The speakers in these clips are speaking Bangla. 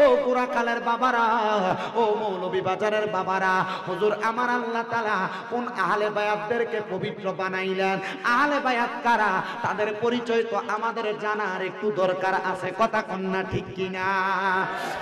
ও গোরাকালের বাবারা, ও মৌলভী বাজারের বাবারা, হুজুর আমার আল্লাহ তাআলা কোন আহলে বায়াতদেরকে পবিত্র বানাইলেন? আহলে বায়াত কারা? তাদের পরিচয় তো আমাদের জানার একটু দরকার আছে, কথা কোন না ঠিক কিনা?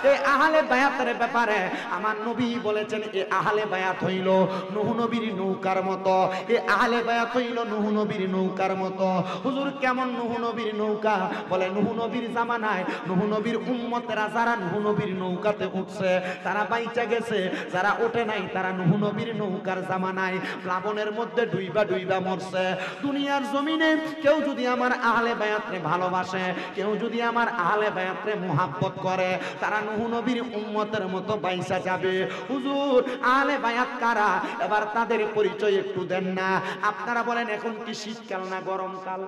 এই আহলে বায়াতের ব্যাপারে আমার নবী বলেছেন, এই আহলে বায়াত হইল নূহ নবীর নৌকার মতো। এই আহলে বায়াত হইল নূহ নবীর নৌকার মতো। হুজুর কেমন নূহ নবীর নৌকা? বলে নূহ নবীর জামানায় নূহ নবীর উম্মতেরা যারা নূহ নবীর নৌকাতে উঠছে তারা বাইচা গেছে, যারা ওঠে নাই তারা নূহ নবীর নৌকার জামানায় প্লাবনের মধ্যে ডুইবা ডুইবা মরছে। দুনিয়ার জমিনে কেউ যদি আমার আহলে বায়াতরে ভালোবাসে, কেউ যদি আমার আহলে বায়াতরে মুহাব্বত করে, তারা নূহ নবীর উম্মতের মতো বাইচা যাবে। হুজুর আহলে বায়াত কারা? এবার তাদের পরিচয় একটু দেন না। আপনারা বলেন এখন কি শীতকাল না গরমকাল?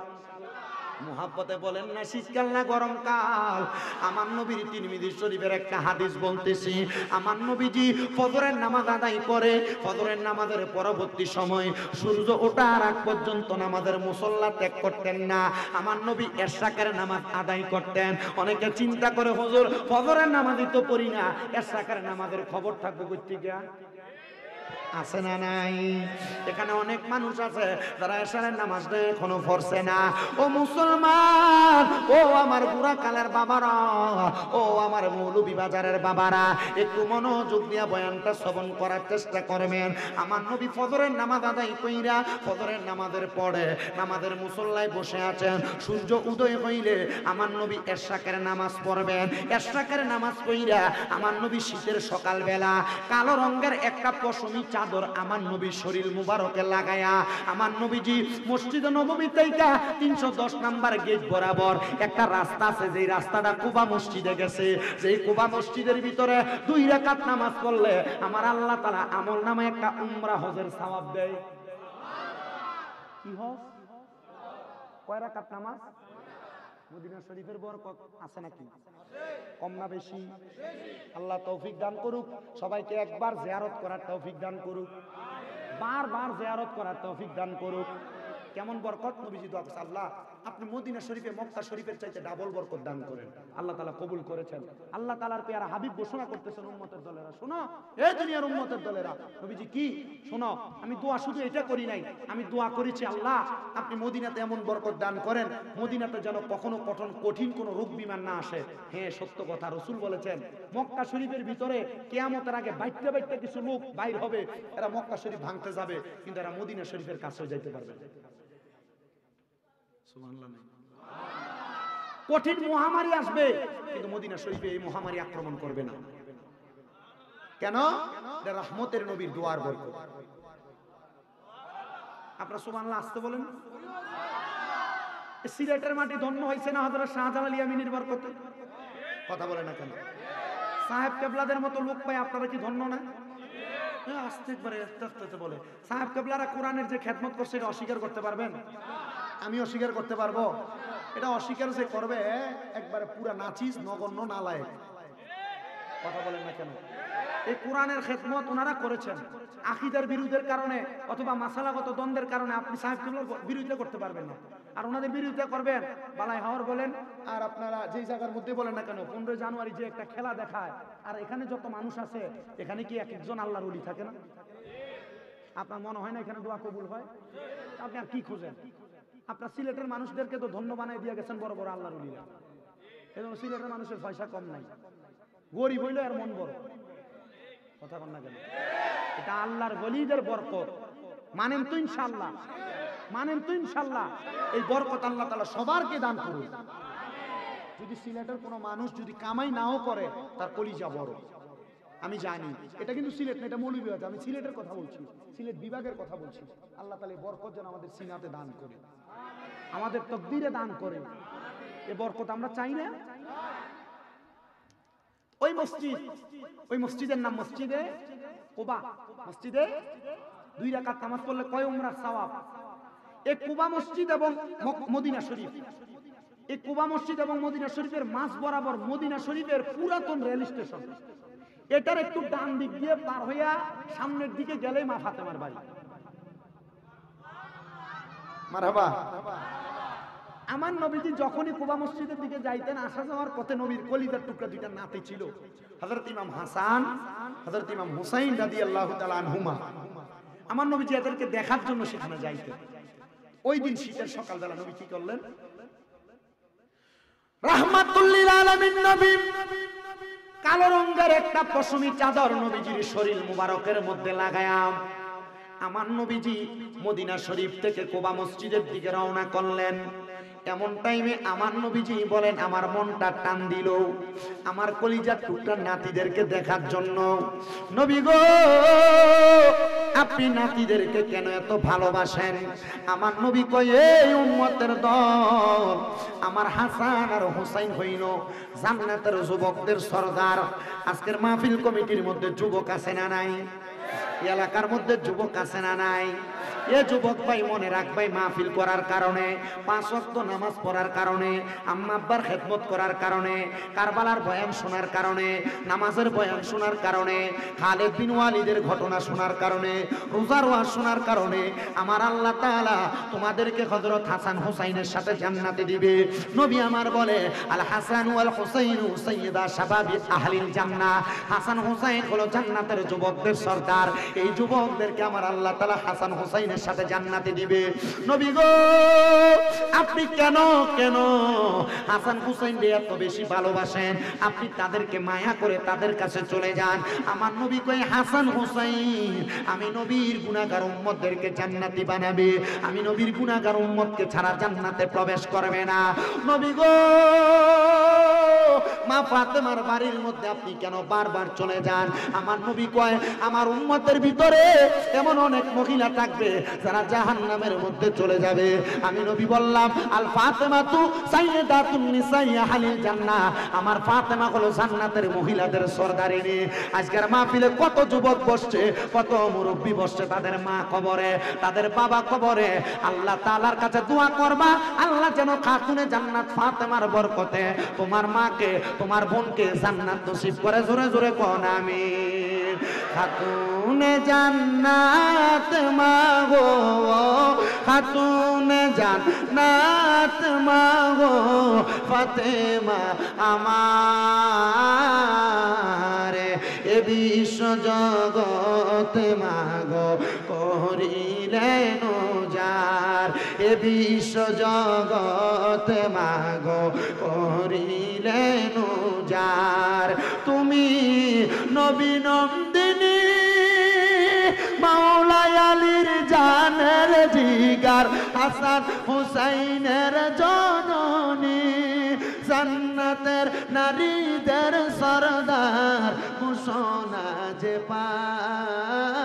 মুহাব্বতে বলেন না শীতকাল না গরমকাল? আমার নবীর তিরমিজি শরীফের একটা হাদিস বলতেছি। আমার নবীজি ফজরের নামাজ আদায় করে, ফজরের নামাজের পরবর্তী সময় সূর্য ওঠার আগ পর্যন্ত নামাজের মুসল্লা ত্যাগ করতেন না। আমার নবী এশরাকের নামাজ আদায় করতেন। অনেকে চিন্তা করে হুজুর ফজরের নামাজই তো পড়ি না, এশরাকের নামাজের খবর থাকবো কোত্থেকে? আছে না নাই? এখানে অনেক মানুষ আছে যারা এশারের নামাজটা এখনো পড়ছে না। ও মুসলমান, ও আমার গোরাকালের বাবারা, ও আমার মৌলভী বাজারের বাবারা, একটু মনোযোগ দিয়া বয়ানটা শ্রবণ করার চেষ্টা করবেন। আমার নবী ফজরের নামাজ আদায় কইরা ফজরের নামাজের পরে নামাজের মুসল্লায় বসে আছেন। সূর্য উদয় হইলে আমার নবী এশরাকের নামাজ পড়বেন। এশরাকের নামাজ পড়িয়া আমার নবী শীতের সকালবেলা কালো রঙের একটা পশমি চাদর আমার নবীর শরীর মুবারকে লাগায়া আমার নবীজি মসজিদে নববী থেকে 310 নাম্বার গেট বরাবর একটা রাস্তা আছে, যেই রাস্তাটা কুবা মসজিদে গেছে। যেই কুবা মসজিদের ভিতরে 2 রাকাত নামাজ পড়লে আমার আল্লাহ তাআলা আমল নামে একটা উমরা হজের সওয়াব দেয়। কি হজ? কয় রাকাত নামাজ? মদিনা শরীফের বরকত আছে নাকি? কম না বেশি? আল্লাহ তৌফিক দান করুক সবাইকে, একবার জিয়ারত করার তৌফিক দান করুক, বারবার জিয়ারত করার তৌফিক দান করুক। কেমন বরকত? নবীজি দোয়া করছে, আল্লাহ আপনি মদিনা শরীফে মক্কা শরীফের চাইতে ডাবল বরকত দান করেন। আল্লাহ তাআলা কবুল করেছেন। আল্লাহ তাআলার পেয়ারা হাবিব ঘোষণা করতেছেন, উম্মতের দলেরা শোনো, এই দুনিয়ার উম্মতের দলেরা, নবীজি কি শোনো, আমি দোয়া শুধু এটা করি নাই, আমি দোয়া করেছি আল্লাহ আপনি মদিনাতে এমন বরকত দান করেন, মদিনাতে যেন কখনো কঠিন কোনো রোগ বিমান না আসে। হ্যাঁ সত্য কথা, রাসূল বলেছেন মক্কা শরীফের ভিতরে কিয়ামতের আগে বাইতে বাইতে কিছু লোক বাইর হবে, এরা মক্কা শরীফ ভাঙতে যাবে, কিন্তু এরা মদিনা শরীফের কাছে যাইতে পারবে না। কঠিন মহামারী আসবে কিন্তু মদিনা শরীফে এই মহামারী আক্রমণ করবে না। কেন? এটা রহমতের নবীর দোয়ার বরকত। আপনারা সুবহানাল্লাহ আসতে বলেন। সিলেটের মাটি ধন্য হয়েছে না হযরত শাহজালাল ইয়ামিনীর বরকতে? কথা বলে না কেন? সাহেব কেবলাদের মতো লোক পাই আপনারা কি ধন্য না? আস্তে একবারে আস্তে আস্তে বলে সাহেব কেবলারা কোরআনের যে খেদমত করছে এটা অস্বীকার করতে পারবেন? আমি অস্বীকার করতে পারবো? এটা অস্বীকার যে করবে একবারে পুরা নাচিস নগণ্য নালায়েক। কথা বলেন না কেন? এই কোরআনের খেদমত ওনারা করেছেন। আকীদার বিরোধের কারণে অথবা মাসালাগত দ্বন্দ্বের কারণে আপনি সাহেব কেবলার বিরোধিতা করতে পারবেন না। আর ওনাদের বিরোধিতা করবেন বালাই হাওয়ার বলেন আর আপনারা যেই জায়গার মধ্যে বলেন না কেন, 15 জানুয়ারি যে একটা খেলা দেখায়, আর এখানে যত মানুষ আছে এখানে কি এক একজন আল্লাহর ওলি থাকে না? আপনার মনে হয় না এখানে দোয়া কবুল হয়? আপনি আর কি খোঁজেন? আপনার সিলেটের মানুষদেরকে তো ধন্য বানাই দিয়ে গেছেন বড় বড় আল্লাহর ওলিরা। এজন্য সিলেটের মানুষের পয়সা কম নাই, গরিব হইলো আর মন বড়। কথা বল না কেন? এটা আল্লাহর ওলিদের বরকত। মানেন তো ইনশাআল্লাহ? মানেন তো ইনশাআল্লাহ? এই বরকত আল্লাহ তাআলা সবারকে দান করুন। যদি সিলেটের কোনো মানুষ যদি কামাই নাও করে তার কলিজা বড়, আমি জানি। এটা কিন্তু সিলেট না, এটা মৌলভীবাজার। আমি সিলেটের কথা বলছি, সিলেট বিভাগের কথা বলছি। আল্লাহ তাআলা এই বরকত যেন আমাদের সিনাতে দান করে, আমাদের তকদিরে দান করে। এই বরকত আমরা চাই না? ওই মসজিদ, ওই মসজিদের নাম মসজিদে কুবা। মসজিদে 2 রাকাত নামাজ পড়লে কয় উমরার সওয়াব। এই কুবা মসজিদ এবং মদিনা শরীফ, এই কুবা মসজিদ এবং মদিনা শরীফের মাঝ বরাবর মদিনা শরীফের পুরাতন রেল স্টেশন। এটার একটু ডান দিক দিয়ে পার হইয়া সামনের দিকে গেলেই মা ফাতেমার বাড়ি। মারহাবা। আমার নবীজি যখনই কুবা মসজিদের দিকে যাইতেন, আসা যাওয়ার পথে নবীর কলিজার টুকরা দুইটা নাতি ছিল, হযরত ইমাম হাসান, হযরত ইমাম হুসাইন রাদিয়াল্লাহু তাআলা আনহুমা। আমার নবীজি এদেরকে দেখার জন্য সেখানে যাইতেন। ওই দিন শীতের সকালবেলা নবী কি করলেন? রাহমাতুল লিল আলামিন নবী কালো রঙের একটা পশমি চাদর নবীজির শরীর মুবারকের মধ্যে লাগায়া আমার নবীজি মদিনা শরীফ থেকে কুবা মসজিদের দিকে রওনা করলেন। এমন টাইমে আমার নবীজি বলেন, আমার মনটা টান দিল আমার কলিজার টুকরা নাতিদেরকে দেখার জন্য। নবী গো, আপনি নাতিদেরকে কেন এত ভালোবাসেন? আমার নবী কয়, এই উম্মতের দল, আমার হাসান আর হুসাইন হইল জান্নাতের যুবকদের সরদার। আজকের মাহফিল কমিটির মধ্যে যুবক আছে না নাই? এলাকার মধ্যে যুবক আছে না নাই? এ যুবক ভাই মনে রাখবাই, মাহফিল করার কারণে, 5 ওয়াক্ত নামাজ পড়ার কারণে, আম্মা আব্বার খেদমত করার কারণে, কারবালার বয়ান শোনার কারণে, নামাজের বয়ান শোনার কারণে, খালিদ বিন ওয়ালিদের ঘটনা শোনার কারণে, রোজার ওয়াজ শোনার কারণে আমার আল্লাহ তাআলা তোমাদেরকে হযরত হাসান হুসাইনের সাথে জান্নাতে দিবে। নবী আমার বলে, আল হাসান ওয়াল হুসাইনু সাইয়্যিদা শাবাবি আহলিল জান্নাহ। হাসান হুসাইন হলো জান্নাতের যুবকদের সরদার। এই যুবকদেরকে আমার আল্লাহ তাআলা হাসান হুসাইনের সাথে জান্নাতে দিবে। নবী গো, আপনি কেন হাসান হুসাইন রে এত বেশি ভালোবাসেন? আপনি তাদেরকে মায়া করে তাদের কাছে চলে যান। আমার নবী কয়, হাসান হুসাইন আমি নবীর গুনাহগার উম্মতদেরকে জান্নাতি বানাবে, আমি নবীর গুনাহগার উম্মতকে ছাড়া জান্নাতে প্রবেশ করবে না। নবী গো, মা ফাতেমার বাড়ির মধ্যে আপনি কেন বারবার চলে যান? আমার নবী কয়, আমার উম্মতের ভিতরে এমন অনেক মহিলা থাকবে যারা জাহান্নামের মধ্যে চলে যাবে। আমি নবী বললাম, আল ফাতেমাতু সাইয়্যিদাতুন নিসাই আহলিল জান্নাহ। আমার ফাতেমা হলো জান্নাতের মহিলাদের সরদারিনী। আজকের মাহফিলে কত যুবক বসছে, কত মুরব্বী বসছে, তাদের মা কবরে, তাদের বাবা কবরে। আল্লাহ তাআলার কাছে দোয়া করবা, আল্লাহ যেন খাতুনে জান্নাত ফাতেমার বরকতে তোমার মাকে, তোমার বোনকে জান্নাত নসিব করে। জোরে জোরে কোন আমিন। খাতুনে জান্নাত মাগো, খাতুনে জান্নাত মাগো, ফাতেমা আমার এ বিশ্ব জগৎ মাগো করিলেন উজার, এ বিশ্ব জগৎ মাগো করিলেন উজার। তুমি নবী নন্দিনী, মাওলাই আলীর জানের জিগার, হাসান হুসাইনের জননী, জান্নাতের নারীদের সরদার ঘোষণা যে পায়,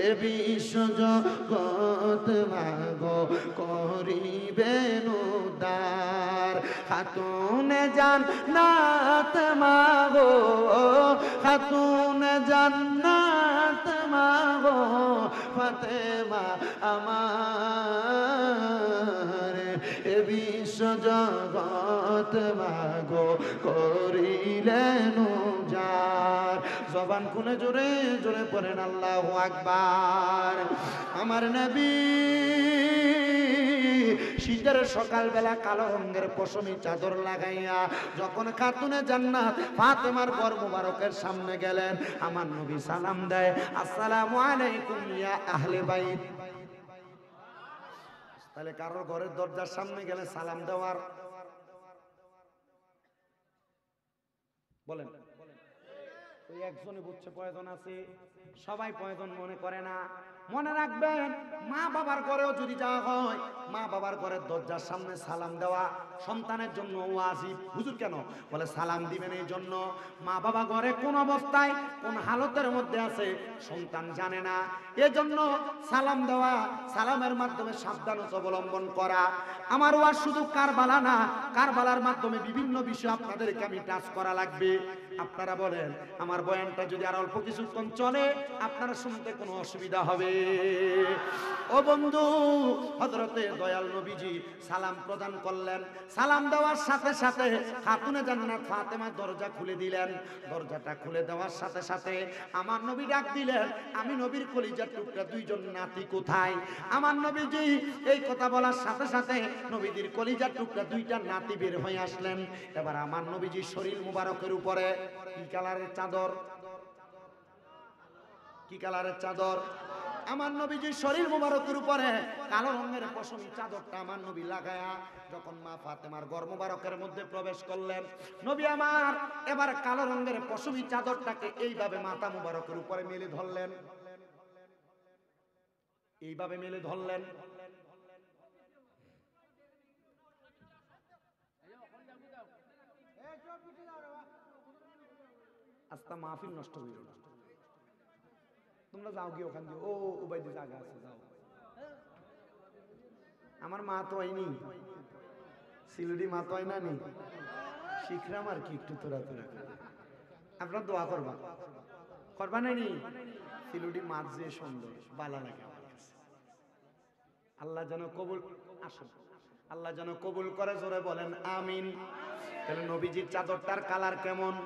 এ বিশ্ব জগৎ মাগো করিবেন উদ্ধার। খাতুনে জান্নাত মাগো, খাতুনে জান্নাত মাগো, ফাতেমা আমার এ বিশ্ব জগৎ মাগো করিলেন উজার। জবান খুলে জোরে জোরে পড়েন আল্লাহু আকবার। আমার নবী শীতের সকালবেলা কালো রঙের পশমি চাদর লাগাইয়া যখন খাতুনে জান্নাত ফাতেমার ঘর মুবারকের সামনে গেলেন, আমার নবী সালাম দেয়, আসসালামু আলাইকুম ইয়া আহলে বাইত। তাহলে কারোর ঘরের দরজার সামনে গেলে সালাম দেওয়ার বলেন, ওই একজনই বুঝছে প্রয়োজন আছে, সবাই প্রয়োজন মনে করে না। মনে রাখবেন, মা বাবার ঘরেও যদি যাওয়া হয়, মা বাবার ঘরের দরজার সামনে সালাম দেওয়া সন্তানের জন্য ওয়াজিব। হুজুর কেন? বলে সালাম দিবেন এই জন্য মা বাবা ঘরে কোন অবস্থায় কোন হালতের মধ্যে আছে সন্তান জানে না, এজন্য সালাম দেওয়া, সালামের মাধ্যমে সাবধানতা অবলম্বন করা। আমার ওয়াজ শুধু কারবালা না, কারবালার মাধ্যমে বিভিন্ন বিষয় আপনাদেরকে আমি টাচ করা লাগবে। আপনারা বলেন, আমার বয়ানটা যদি আর অল্প কিছুক্ষণ চলে আপনারা শুনতে কোনো অসুবিধা হবে? ও বন্ধু, হযরতে দয়াল নবীজি সালাম প্রদান করলেন। সালাম দেওয়ার সাথে সাথে খাতুনে জান্নাত ফাতেমা দরজা খুলে দিলেন। দরজাটা খুলে দেওয়ার সাথে সাথে আমার নবী ডাক দিলেন, আমি নবীর কলিজার টুকরা দুইজন নাতি কোথায়? আমার নবীজি এই কথা বলার সাথে সাথে নবীজির কলিজার টুকরা দুইটা নাতি বের হয়ে আসলেন। এবার আমার নবীজির শরীর মুবারকের উপরে কি কালারের চাদর? কি কালারের চাদর? আমার নবীজির শরীর মুবারকের উপরে কালো রঙের পশমি চাদরটা আমার নবী লাগায়া যখন মা ফাতেমার ঘর মুবারকের মধ্যে প্রবেশ করলেন, নবী আমার এবার কালো রঙের পশমি চাদরটাকে এইভাবে মাথা মুবারকের উপরে মেলে ধরলেন, এইভাবে মেলে ধরলেন। আস্তা মাহফিল নষ্ট হইল না, তোমরা যাও গিয়ে ওখান দিয়ে। ও উবাইদি জায়গা আছে, যাও। আমার মা তো আইনি, সিলুডি মা তো আইনা নি, শিখরাম আর কি একটু তোরা তোরা। আপনার দোয়া করবা, করবা নাইনি? সিলুডি মাছ যে সুন্দর বালা লাগে আমার কাছে। আল্লাহ যেন কবুল, আসুন আল্লাহ যেন কবুল করে, জোরে বলেন আমিন। তাহলে নবীজির চাদরটার কালার কেমন?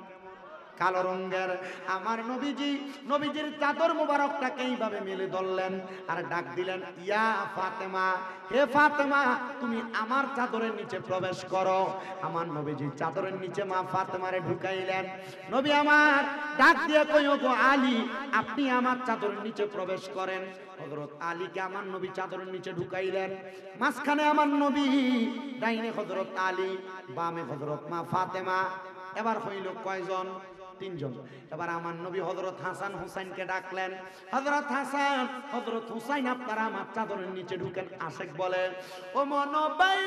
কালো রঙের। আমার নবীজি নবীজির চাদর মুবারকটাকে এইভাবে মেলে ধরলেন আর ডাক দিলেন, ইয়া ফাতেমা, হে ফাতেমা, তুমি আমার চাদরের নিচে প্রবেশ করো। আমার নবীজির চাদরের নিচে মা ফাতেমারে ঢুকাইলেন। নবী আমার ডাক দিয়ে কইও, গো আলী, আপনি আমার চাদরের নিচে প্রবেশ করেন। হযরত আলীকে আমার নবী চাদরের নিচে ঢুকাইলেন। মাঝখানে আমার নবী, ডাইনে হযরত আলী, বামে হযরত মা ফাতেমা। এবার হইল কয়জন? তিনজন। এবার আমার নবী হযরত হাসান হুসাইনকে ডাকলেন, হযরত হাসান, হযরত হুসাইন, আপনারা আমার চাদরের নিচে ঢুকেন। আশেক বলে, ও মনোবাই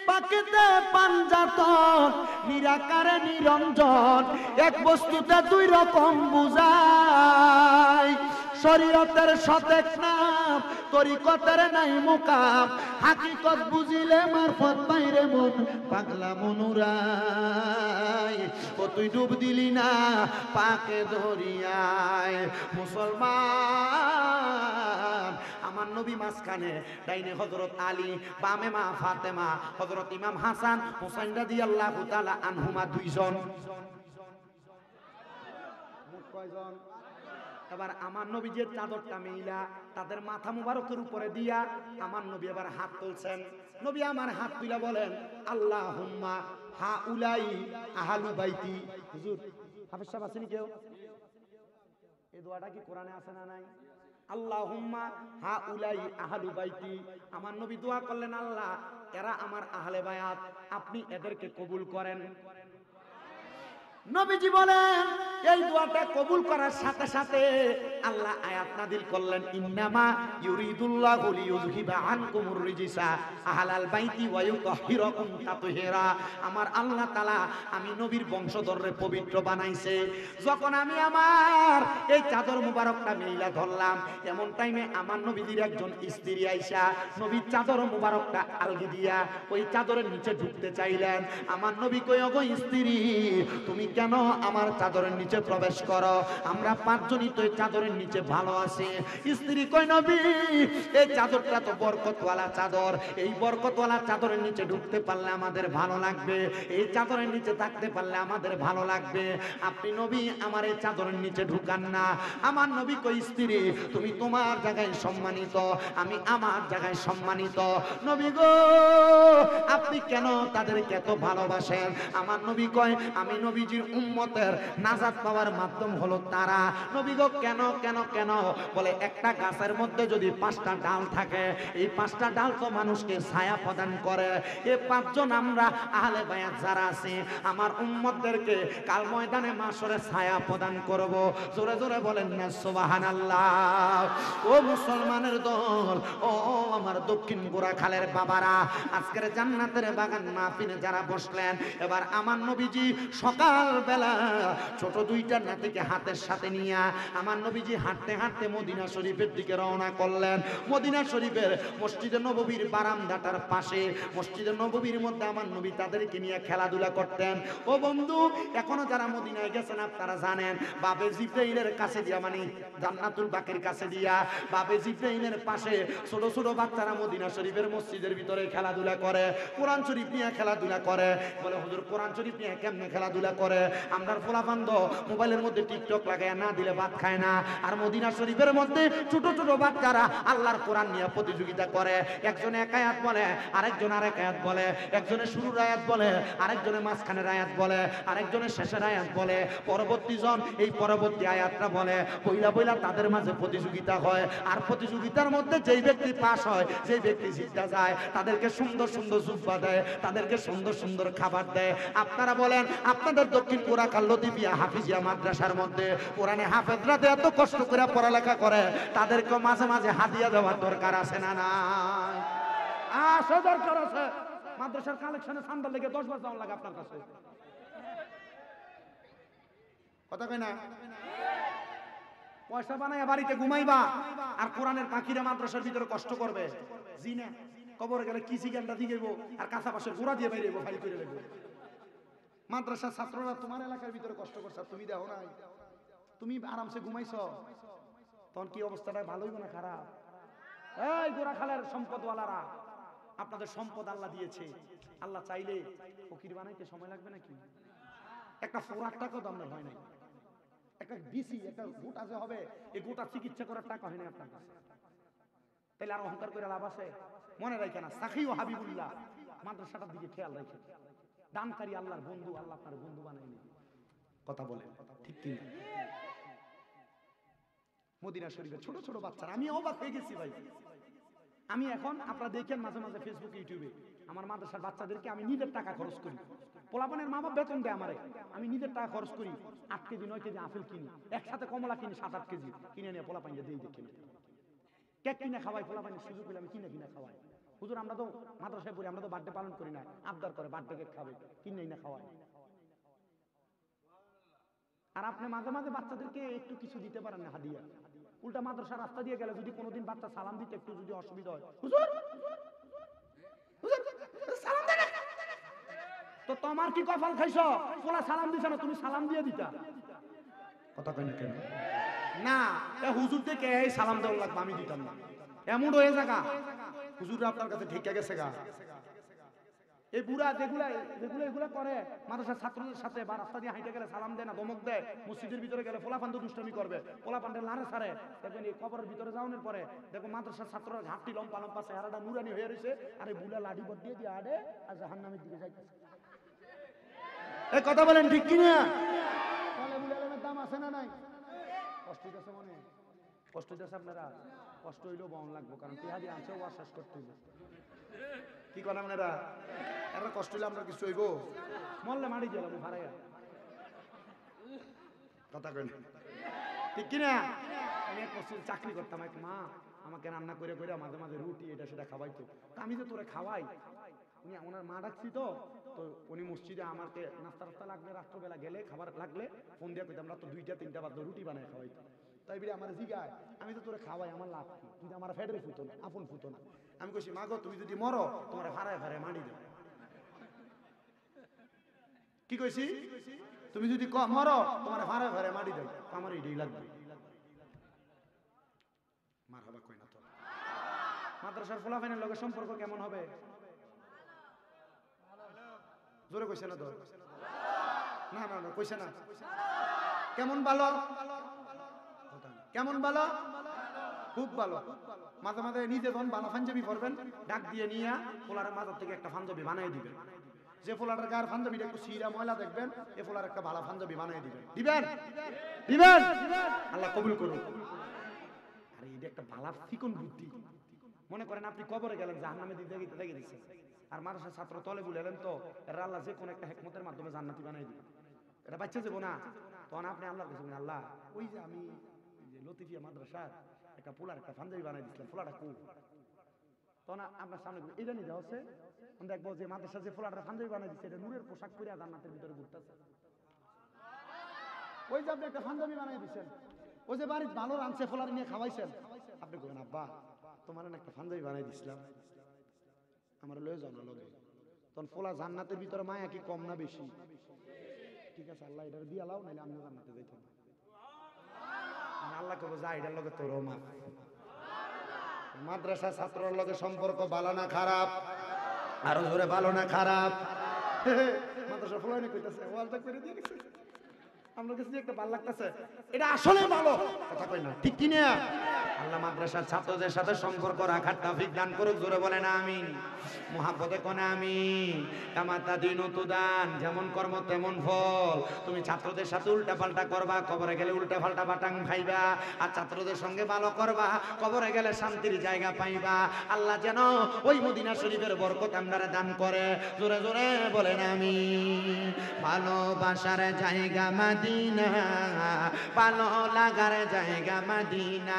পাকেতে পাঞ্জাতন, নিরাকারে নিরঞ্জন, এক বস্তুতে দুই রকম বুঝায়। শরীয়তের সতেক নাম, তরিকতের নাই মুকাম, হাকিকত বুঝিলে মারফত বাইরে মন পাগলা মনুরায়। ও তুই ডুব দিলি না পাকে দরিয়ায় মুসলমান। আমার নবী মাঝখানে, ডাইনে হযরত আলী, বামে মা ফাতেমা, হযরত ইমাম হাসান হুসাইন রাদিয়াল্লাহু তাআলা আনহুমা দুইজন। মোট কয়জন? এবার আমার নবী যে চাদরটা মেইলা তাদের মাথা মুবারকের উপরে দিয়া আমার নবী এবার হাত তুলছেন। নবী আমার হাত তুলা বলেন, আল্লাহুম্মা হাউলাই আহলু বাইতি। হুজুর হাফেজ সাহেব আছেন কেউ? এই দোয়াটা কি কোরআনে আছে না নাই? আল্লাহুম্মা হাউলাই আহলু বাইতি। আমার নবী দোয়া করলেন, আল্লাহ, এরা আমার আহলে বায়াত, আপনি এদেরকে কবুল করেন। নবীজি বলেন, এই দোয়াটা কবুল করার সাথে সাথে আল্লাহ আয়াত নাযিল করলেন, ইন্নামা ইউরিদুল্লাহু লিইউযহিবা আনকুমুর রিজসা আহলাল বাইতি ওয়া ইউতাহহিরাকুম তাতহীরা। আমার আল্লাহ তাআলা আমি নবীর বংশধররে পবিত্র বানাইছে। যখন আমি আমার এই চাদর মুবারকটা মেইলা ধরলাম, এমন টাইমে আমার নবীর একজন স্ত্রী আইসা নবীর চাদর মুবারকটা আলগি দিয়া ওই চাদরের নিচে ঢুকতে চাইলেন। আমার নবী কই, ওগো স্ত্রী, তুমি কেন আমার চাদরের নিচে প্রবেশ করো? আমরা পাঁচজনই তো এই চাদরের নিচে ভালো আছি। স্ত্রী কই, নবী, এই চাদরটা তো বরকতওয়ালা চাদর, এই বরকতওয়ালা চাদরের নিচে ঢুকতে পারলে আমাদের ভালো লাগবে, এই চাদরের নিচে থাকতে পারলে আমাদের ভালো লাগবে। আপনি নবী আমার এই চাদরের নিচে ঢুকান না। আমার নবী কই, স্ত্রী, তুমি তোমার জায়গায় সম্মানিত, আমি আমার জায়গায় সম্মানিত। নবী গো, আপনি কেন তাদেরকে এত ভালোবাসেন? আমার নবী কয়, আমি নবীজির উম্মতের নাজাত পাওয়ার মাধ্যম হলো তারা। নবী গো, কেন কেন কেন? বলে, একটা গাছের মধ্যে যদি 5টা ডাল থাকে, এই 5টা ডাল তো মানুষকে ছায়া প্রদান করে। এই 5 জন আমরা আহলে বায়াত যারা আছি, আমার উম্মতদেরকে কাল ময়দানে মাশরে ছায়া প্রদান করব। জোরে জোরে বলেন না সুবহানাল্লাহ। ও মুসলমানের দল, ও আমার দক্ষিণ গোরাখালের বাবারা, আজকের জান্নাতের বাগান মাহফিলে যারা বসলেন, এবার আমার নবীজি সকাল বেলা ছোট দুইটা নাতিকে হাতের সাথে নিয়ে আমার নবীজি হাঁটতে হাঁটতে মদিনা শরীফের দিকে রওনা করলেন। মদিনা শরীফের মসজিদে নববীর বারান্দাটার পাশে, মসজিদে নববীর মধ্যে আমার নবী তাদেরকে নিয়ে খেলাধুলা করতেন। ও বন্ধু, এখনো যারা মদিনায় গেছেন আপনারা জানেন, বাবে জিব্রাইলের কাছে দিয়া, মানে জান্নাতুল বাকির কাছে দিয়া, বাবে জিব্রাইলের পাশে ছোট ছোট বাচ্চারা মদিনা শরীফের মসজিদের ভিতরে খেলাধুলা করে, কোরআন শরীফ নিয়ে খেলাধুলা করে। বলে হুজুর কোরআন শরীফ নিয়ে কেমনে খেলাধুলা করে? আমরার পোলাপান্দ মোবাইলের মধ্যে টিকটক লাগায় না দিলে ভাত খায় না। আর মদিনা শরীফের মধ্যে ছোট ছোট বাচ্চারা আল্লাহর কোরআন নিয়ে প্রতিযোগিতা করে। একজনে এক আয়াত বলে, আরেকজন আরেক আয়াত বলে, একজনে শুরুর আয়াত বলে, আরেকজনে মাঝখানের আয়াত বলে, আরেকজনে শেষের আয়াত বলে, পরবর্তী জন এই পরবর্তী আয়াতটা বলে। বইলা বইলা তাদের মাঝে প্রতিযোগিতা হয়। আর প্রতিযোগিতার মধ্যে যেই ব্যক্তি পাস হয়, যেই ব্যক্তি জিততে যায়, তাদেরকে সুন্দর সুন্দর জুব্বা দেয়, তাদেরকে সুন্দর সুন্দর খাবার দেয়। আপনারা বলেন, আপনাদের দক্ষিণ কোরাকাল লতিফিয়া হাফিজিয়া মাদ্রাসার মধ্যে কোরআনে হাফেজরা এত কষ্ট করে পড়ালেখা করে, তাদেরকে মাঝে মাঝে হাদিয়া দেওয়ার দরকার আছে না নাই? আসে, দরকার আছে। মাদ্রাসার কালেকশনে সান্দাল লেগে 10 বার যাওয়া লাগে আপনার কাছে, কথা কই না? পয়সা বানায় বাড়িতে ঘুমাইবা, আর কোরআনের পাখিরা মাদ্রাসার ভিতরে কষ্ট করবে। জি না, কবরে গেলে কি সিগানটা দিগেব, আর কাঁচা পাশের গোড়া দিয়ে বাইরে ফাইল করে দেবো। মাদ্রাসার ছাত্ররা তোমার এলাকার ভিতরে কষ্ট করছে, তুমি দেখো নাই? তুমি আরামসে ঘুমাইছ, তখন কি অবস্থাটা ভালো হইব না খারাপ? এই গোড়া খালের সম্পদওয়ালারা, আপনাদের সম্পদ আল্লাহ দিয়েছে, আল্লাহ চাইলে ফকির বানাইতে সময় লাগবে নাকি? একটা ফোরার টাকাও তো আপনার হয় নাই। একটা বিসি, একটা গোটা যে হবে, এই গোটা চিকিৎসা করার টাকা হয় না আপনার কাছে। তাহলে আর অহংকার করে লাভ আছে? মনে রাখে না, সাখী ও হাবিবুল্লাহ মাদ্রাসাটার দিকে খেয়াল রাখেন। দানকারী আল্লাহর বন্ধু, আল্লাহ আপনার বন্ধু বানাই নেবে। কথা বলে ঠিক কি? মদিনা শরীফের ছোট ছোট বাচ্চারা, আমি অবাক হয়ে গেছি ভাই। আমি এখন আপনারা দেখেন মাঝে মাঝে ফেসবুক ইউটিউবে আমার মাদ্রাসার বাচ্চাদেরকে আমি নিজের টাকা খরচ করি। পোলাপানের মা বাপ বেতন দেয় আমারে, আমি নিজের টাকা খরচ করি। 8 কেজি 9 কেজি আপেল কিনি, একসাথে কমলা কিনি 7-8 কেজি কিনে নিয়ে পোলাপানকে দিয়ে দেখি, কেক কিনে খাওয়াই। পোলাপানের সুযোগ পেলে আমি কিনে কিনে খাওয়াই। হুজুর আমরা তো মাদ্রাসায় পড়ি, আমরা তো বার্থডে পালন করি না, আবদার করে বার্থডে কেক খাবে, কিনে না খাওয়াই। আর আপনি মাঝে মাঝে বাচ্চাদেরকে একটু কিছু দিতে পারেন না হাদিয়া। উল্টা মাদ্রাসা রাস্তা দিয়ে গেলে যদি কোনোদিন বাচ্চা সালাম দিতে একটু যদি অসুবিধা হয়, হুজুর সালাম দেন, তো তোমার কি কপাল খাইছো? পোলা সালাম দিছে না, তুমি সালাম দিয়ে দিতা। কথা কই না কেন? না, হুজুর থেকে এই সালাম দেওয়া লাগবে, আমি দিতাম না। এমন হয়ে যাগা হুজুর আপনার কাছে ঠিক গেছে গা। এই বুড়া যেগুলা এগুলা করে মাদ্রাসার ছাত্রদের সাথে বা রাস্তা দিয়ে হাইটে গেলে সালাম দেয় না, ধমক দেয়। মসজিদের ভিতরে গেলে পোলাপান তো দুষ্টামি করবে, পোলাপানটা লারে সারে। দেখবেন এই কবরের ভিতরে যাওয়ার পরে দেখো মাদ্রাসার ছাত্ররা ঘাটটি লম্পা লম্পা চেহারাটা নুরানি হয়ে রয়েছে, আর এই বুড়া লাঠি বট দিয়ে দিয়ে আড়ে আর জাহান্নামের দিকে যাইতেছে। এই কথা বলেন ঠিক কিনা? তাহলে বুড়া আলেমের দাম আছে না নাই? কষ্ট হইতেছে মনে, কষ্ট হইতেছে আপনারা? কষ্ট হইলেও বহন লাগবো, কারণ টিহাদি আছে ও শেষ করতে হইবে। কি করেন আপনারা? এরা কষ্ট হইলে আপনার কিছু হইব? মরলে মারি গেলাম হারাইয়া। কথা কই না ঠিক কিনা? আমি এক বছর চাকরি করতাম, এক মা আমাকে রান্না করে করে মাঝে মাঝে রুটি এটা সেটা খাওয়াইতো। আমি তো তোরে খাওয়াই, উনি ওনার মা ডাকছি তো উনি মসজিদে আমাকে নাস্তা রাস্তা লাগলে, রাত্রবেলা গেলে খাবার লাগলে ফোন দিয়ে কইতাম, রাত 2টা-3টা বাজে রুটি বানায় খাওয়াইতো। তাই বলে আমার জিগায়, আমি তো তোরে খাওয়াই, আমার লাভ কি? তুই আমার ফেডারে ফুতো না, আপন ফুতো না। আমি কইছি, মা গো তুমি যদি মরো তোমার হারায় হারায় মানি দেব। কি কইছি? তুমি যদি মরো তোমার হারায় হারায় মানি দেব, আমার এইটাই লাগবে। মারহাবা কই না তো। মাদ্রাসার ফলাফাইনের লগে সম্পর্ক কেমন হবে? জোরে কইছে না তো? না না না কইছে না। কেমন ভালো? কেমন ভালো? খুব ভালো। মাঝে মাঝে নিজে যখন ভালো পাঞ্জাবি পরবেন, ডাক দিয়ে নিয়ে পোলারের মাথার থেকে একটা পাঞ্জাবি বানিয়ে দিবেন। যে পোলারের গায়ের পাঞ্জাবিটা একটু সিরা ময়লা দেখবেন, এ পোলার একটা ভালো পাঞ্জাবি বানিয়ে দিবেন। দিবেন দিবেন, আল্লাহ কবুল করুন। আরে এটা একটা ভালো চিকন বুদ্ধি। মনে করেন আপনি কবরে গেলেন, জাহান্নামে দিতে দেখে দিচ্ছেন, আর মাদ্রাসার ছাত্র তলে বুলেলেন তো, এরা আল্লাহ যে কোনো একটা হিকমতের মাধ্যমে জান্নাতি বানিয়ে দিবেন। এটা বাচ্চা যাবো না, তখন আপনি আল্লাহর কাছে বলেন, আল্লাহ ওই যে আমি লতিফিয়া মাদ্রাসার একটা পোলার একটা পাঞ্জাবি বানিয়ে দিচ্ছিলাম, পোলাটা খুব। তখন আপনার সামনে এটা নিতে হচ্ছে, দেখবো যে মাদ্রাসার যে পোলাটা পাঞ্জাবি বানিয়ে দিচ্ছে, এটা নূরের পোশাক পরে জান্নাতের ভিতরে ঘুরতেছে। ওই যে আপনি একটা পাঞ্জাবি বানাই দিচ্ছেন, ওই যে বাড়ির ভালো রানছে ফলার নিয়ে খাওয়াইছেন, আপনি কবেন আব্বা তোমার একটা পাঞ্জাবি বানাই দিছিলাম, আমার লয়ে যাও না লগে। তখন ফোলা জান্নাতের ভিতরে মায়া কি কম না বেশি? ঠিক আছে আল্লাহ এটা দিয়ে লাও, নাইলে আমিও জান্নাতে যাইতাম না। আল্লাহ কবে যা এটার লগে তোরও মা। মাদ্রাসা ছাত্রর লগে সম্পর্ক ভালো না খারাপ? আরো জোরে ভালো না খারাপ? মাদ্রাসা ফোলাইনি কইতাছে ওয়ালটা করে দিয়ে গেছে, আমার কাছে একটা ভালো লাগতেছে, এটা আসলে ভালো কথা কই না, ঠিক কি না? আল্লাহ মাদ্রাসার ছাত্রদের সাথে সম্পর্ক রাখার তৌফিক দান করুক, জোরে বলেন আমিন। মুহাব্বতে কোন আমিন। কামাতা দিন তুদান, যেমন কর্ম তেমন ফল। তুমি ছাত্রদের সাথে উল্টা পাল্টা করবা, কবরে গেলে উল্টা পাল্টা বাটাং খাইবা, আর ছাত্রদের সঙ্গে ভালো করবা, কবরে গেলে শান্তির জায়গা পাইবা। আল্লাহ যেন ওই মদিনা শরীফের বরকত আমরা দান করে, জোরে জোরে বলেন আমিন। ভালোবাসার জায়গা মদিনা, ভালো লাগার জায়গা মদিনা,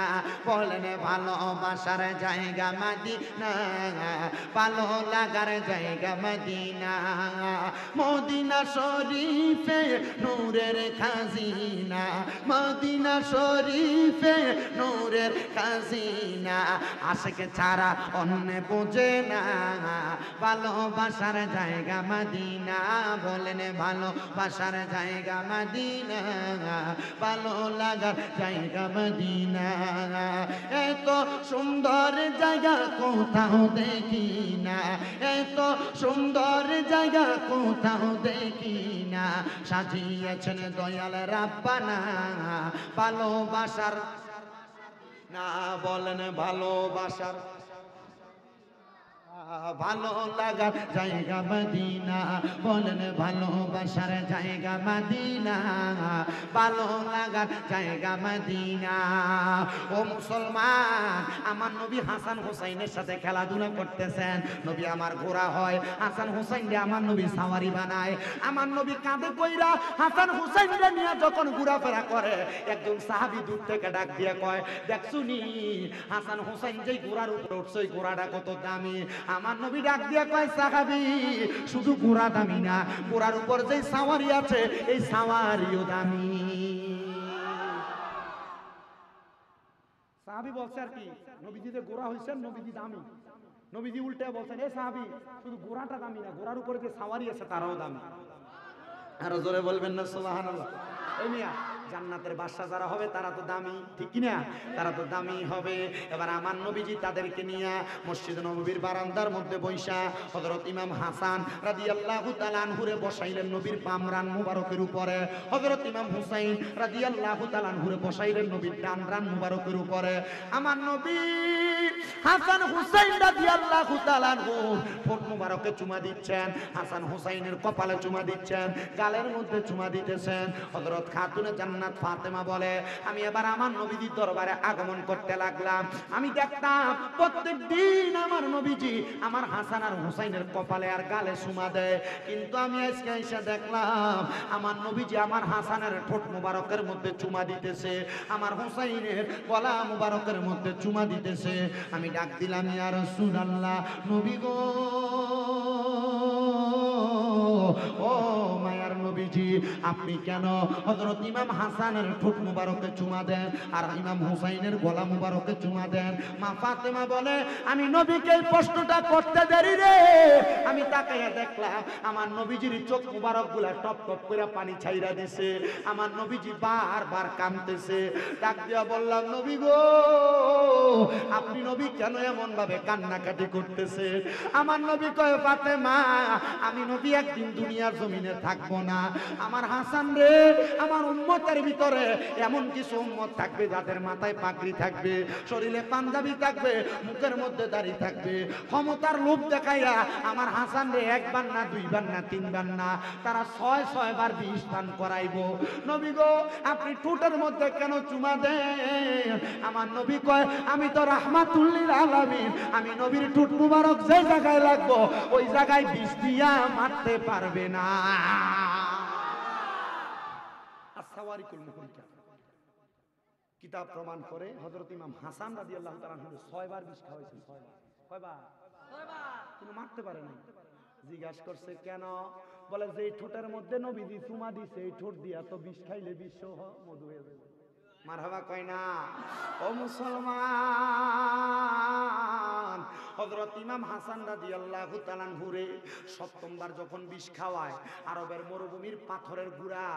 বলেন ভালোবাসার জায়গা মদিনা, ভালো লাগার জায়গা মদিনা। মদিনা শরীফে নূরের খাজিনা, মদিনা শরীফে নূরের খাজিনা, আশিক ছাড়া অন্য বোঝে না, ভালোবাসার জায়গা মদিনা, বলেন ভালোবাসার জায়গা মদিনা, ভালো লাগার জায়গা মদিনা। এত সুন্দর জায়গা কোথাও দেখি না, এত সুন্দর জায়গা কোথাও দেখি না, সাজিয়েছেন দয়াল রাব্বানা ভালোবাসার না, বলেন ভালোবাসার ভালো লাগার জায়গা মদিনা, বলেন ভালোবাসার জায়গা মদিনা, ভালো লাগার জায়গা মদিনা। ও মুসলমান, আমার নবী হাসান হুসাইনের সাথে খেলাধুলা করতেছেন, নবী আমার ঘোড়া হয়, হাসান হুসাইনকে আমার নবী সাওয়ারি বানায়। আমার নবী কাঁধে কইরা হাসান হুসাইনকে নিয়ে যখন ঘোরাফেরা করে, একজন সাহাবী দূর থেকে ডাক দিয়ে কয়, দেখছুনি হাসান হুসাইন যেই ঘোড়ার উপরে উঠছে ওই ঘোড়াটা কত দামি। আমার নবী ডাক দিয়ে কয়, সাহাবী শুধু ঘোড়া দামি না, ঘোড়ার উপর যে সাওয়ারি আছে এই সাওয়ারিও দামি। সাহাবী বলছে আর কি, নবীজি যে ঘোড়া হইছেন নবীজি দামি। নবীজি উল্টে বলছেন, এ সাহাবী শুধু ঘোড়াটা দামি না, ঘোড়ার উপরে যে সাওয়ারি আছে তারাও দামি। আরো জোরে বলবেন না সুবহানাল্লাহ। এই মিয়া জান্নাতের বাদশা যারা হবে তারা তো দামি, ঠিক কি না? তারা তো দামি হবে। এবার আমার নবীজি তাদেরকে নিয়ে মসজিদ নববীর বারান্দার মধ্যে বৈশা হযরত ইমাম হাসান রাদিয়াল্লাহু তাআলা আনহুরে বসাইলেন নবীর বামরান মুবারকের উপরে, হযরত ইমাম হুসাইন রাদিয়াল্লাহু তাআলা আনহুরে বসাইলেন নবীর ডান রান মুবারকের উপরে। আমার নবী হাসান হুসাইন রাদিয়াল্লাহু তাআলা আনহু ঠোঁট মুবারকে চুমা দিচ্ছেন, হাসান হুসাইনের কপালে চুমা দিচ্ছেন, গালের মধ্যে চুমা দিতেছেন। হযরত খাতুনে জান্নাত ফাতেমা বলে, আমি এবার আমার নবীজির দরবারে আগমন করতে লাগলাম। আমি দেখতাম প্রত্যেক দিন আমার নবীজি আমার হাসান আর হুসাইনের কপালে আর গালে চুমা দেয়, কিন্তু আমি আজকে এসে দেখলাম আমার নবীজি আমার হাসানের ঠোঁট মুবারকের মধ্যে চুমা দিতেছে, আমার হুসাইনের গলা মুবারকের মধ্যে চুমা দিতেছে। আমি ডাক দিলাম, ইয়া রাসূলুল্লাহ, নবী গো, ও মায়ার নবীজি, আপনি কেন হযরত ইমাম হাসানের ঠোঁট মুবারকে চুমা দেন আর ইমাম হুসাইনের গলা মুবারকে চুমা দেন? মা ফাতেমা বলে, আমি নবীকে এই প্রশ্নটা করতে দেরি রে, আমি তাকাইয়া দেখলাম আমার নবীজির চোখ মুবারক গুলা টপ টপ করে পানি ছাইরা দিছে, আমার নবীজি বারবার কাঁদতেছে। ডাক দিয়া বললাম, নবী গো, আপনি নবী কেন এমন ভাবে কান্নাকাটি করতেছে? আমার নবী কয়, ফাতেমা, আমি নবী একদিন দুনিয়ার জমিনে থাকবো না, আমার হাসান রে, আমার উম্মতের ভিতরে এমন কিছু উম্মত থাকবে যাদের মাথায় পাগড়ি থাকবে, শরীরে পাঞ্জাবি থাকবে, মুখের মধ্যে দাড়ি থাকবে, ক্ষমতার লোভ দেখাইয়া আমার হাসান রে একবার না দুইবার না তিনবার না, তারা ৬ বার বিষ পান করাইবো। নবী গো, আপনি ঠোঁটের মধ্যে কেন চুমা দেন? আমার নবী কয়, আমি তো রাহমাতুল লিল আলামিন, আমি নবীর ঠোঁট মুবারক যে জায়গায় লাগবো ওই জায়গায় বিষ দিয়া মারতে পারবে না। আসসাওয়ারিকুল মুহরিকা কিতাব প্রমাণ করে হযরত ইমাম হাসান রাদিয়াল্লাহু তাআলা আনহু ৬ বার বিষ খাওয়াইছেন। ৬ বার, কয়বার? ৬ বার। কিন্তু মারতে পারে না। জিজ্ঞাসা করছে কেন? বলে যে এই ঠোঁটের মধ্যে নবীজি চুমা দিছে এই ঠোঁট দিয়া তো বিষ খাইলে বিশ্ব মধু হয়ে যাবে। মারহাবা কয় না। ও মুসলমান, হযরত ইমাম হাসান রাদিয়াল্লাহু তাআলা ঘুরে সপ্তমবার যখন বিষ খাওয়ায়, আরবের মরুভূমির পাথরের গুঁড়া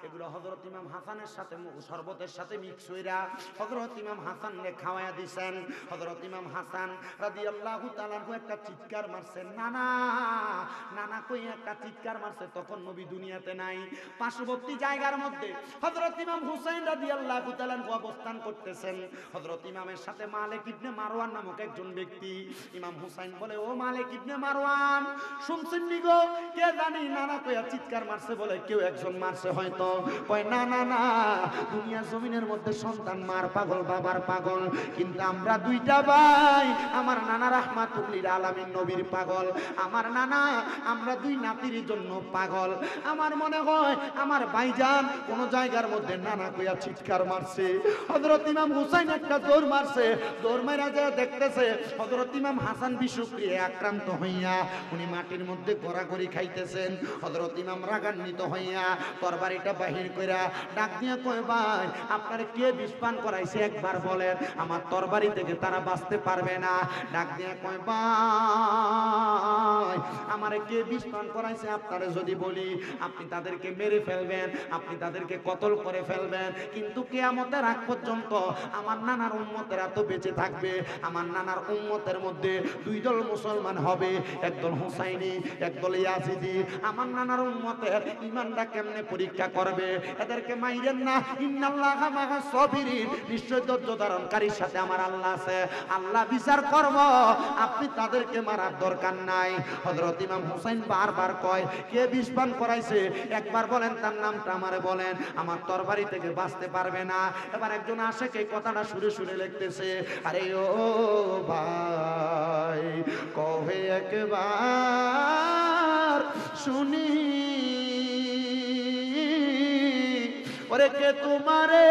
এগুলো হযরত ইমাম হাসানের সাথে শরবতের সাথে মিক্স হইরা হযরত ইমাম হাসানকে খাওয়ায়া দিছেন। হযরত ইমাম হাসান রাদিয়াল্লাহু তাআলা একটা চিৎকার মারছেন, নানা নানা কই একটা চিৎকার মারছে। তখন নবী দুনিয়াতে নাই। পার্শ্ববর্তী জায়গার মধ্যে হযরত ইমাম হুসাইন রাদিয়াল্লাহু তাআলা অবস্থান করতেছেন। হযরত ইমামের সাথে মালিক ইবনে মারওয়ান নামক একজন ব্যক্তি। ইমাম হুসাইন বলে, ও মালিক ইবনে মারওয়ান, শুনছেন নি গো কে জানি নানা কইয়া চিৎকার মারছে, বলে কেউ একজন মারছে হয়তো। কয় না না না, দুনিয়া জমিনের মধ্যে সন্তান মার পাগল বাবার পাগল, কিন্তু আমরা দুইটা ভাই, আমার নানা রাহমাতুল্লিল আলামিন নবীর পাগল, আমার নানা আমরা দুই নাতির জন্য পাগল। আমার মনে হয় আমার ভাইজান কোন জায়গার মধ্যে নানা কইয়া চিৎকার মারছে। হযরত ইমাম হুসাইন একটা দৌড় মারছে, দৌড় মারা যায় দেখতেছে হযরত ইমাম হাসান বিষক্রিয়ায় আক্রান্ত হইয়া উনি মাটির মধ্যে গড়াগড়ি খাইতেছেন। হযরত ইমাম রাগান্বিত হইয়া তরবারিটা বাহির কইরা ডাক দিয়ে কয়, ভাই আপনারা কে বিষ পান করাইছে একবার বলেন, আমার তরবারি থেকে তারা বাঁচতে পারবে না। ডাক দিয়ে কয়, ভাই আমারে কে বিষ পান করাইছে আপনারা যদি বলি, আপনি তাদেরকে মেরে ফেলবেন, আপনি তাদেরকে কতল করে ফেলবেন, কিন্তু কিয়ামতের আগ পর্যন্ত আমার নানার উম্মতেরা তো বেঁচে থাকবে। আমার নানার উম্মতের মধ্যে দুই দল মুসলমান হবে, একদল হুসাইনি একদল ইয়াজিদি। আমার নানার উম্মতের ঈমানটা কেমনে পরীক্ষা করবে? এদেরকে মাইরেন না, ইন্নাল্লাহা মাআস সাবিরিন, নিশ্চয় ধৈর্য ধারণকারীর সাথে আমার আল্লাহ আছে, আল্লাহ বিচার করব, আপনি তাদেরকে মারার দরকার নাই। হযরত ইমাম হুসাইন বারবার কয়, কে বিষ পান করাইছে একবার বলেন, তার নামটা আমারে বলেন, আমার তরবারি থেকে বাঁচতে পারবে না। এবার একজন আশেক এই কথাটা সুরে সুরে লিখতেছে, আরে ও ভাই কহে একবার শুনি, ওরে কে তোমারে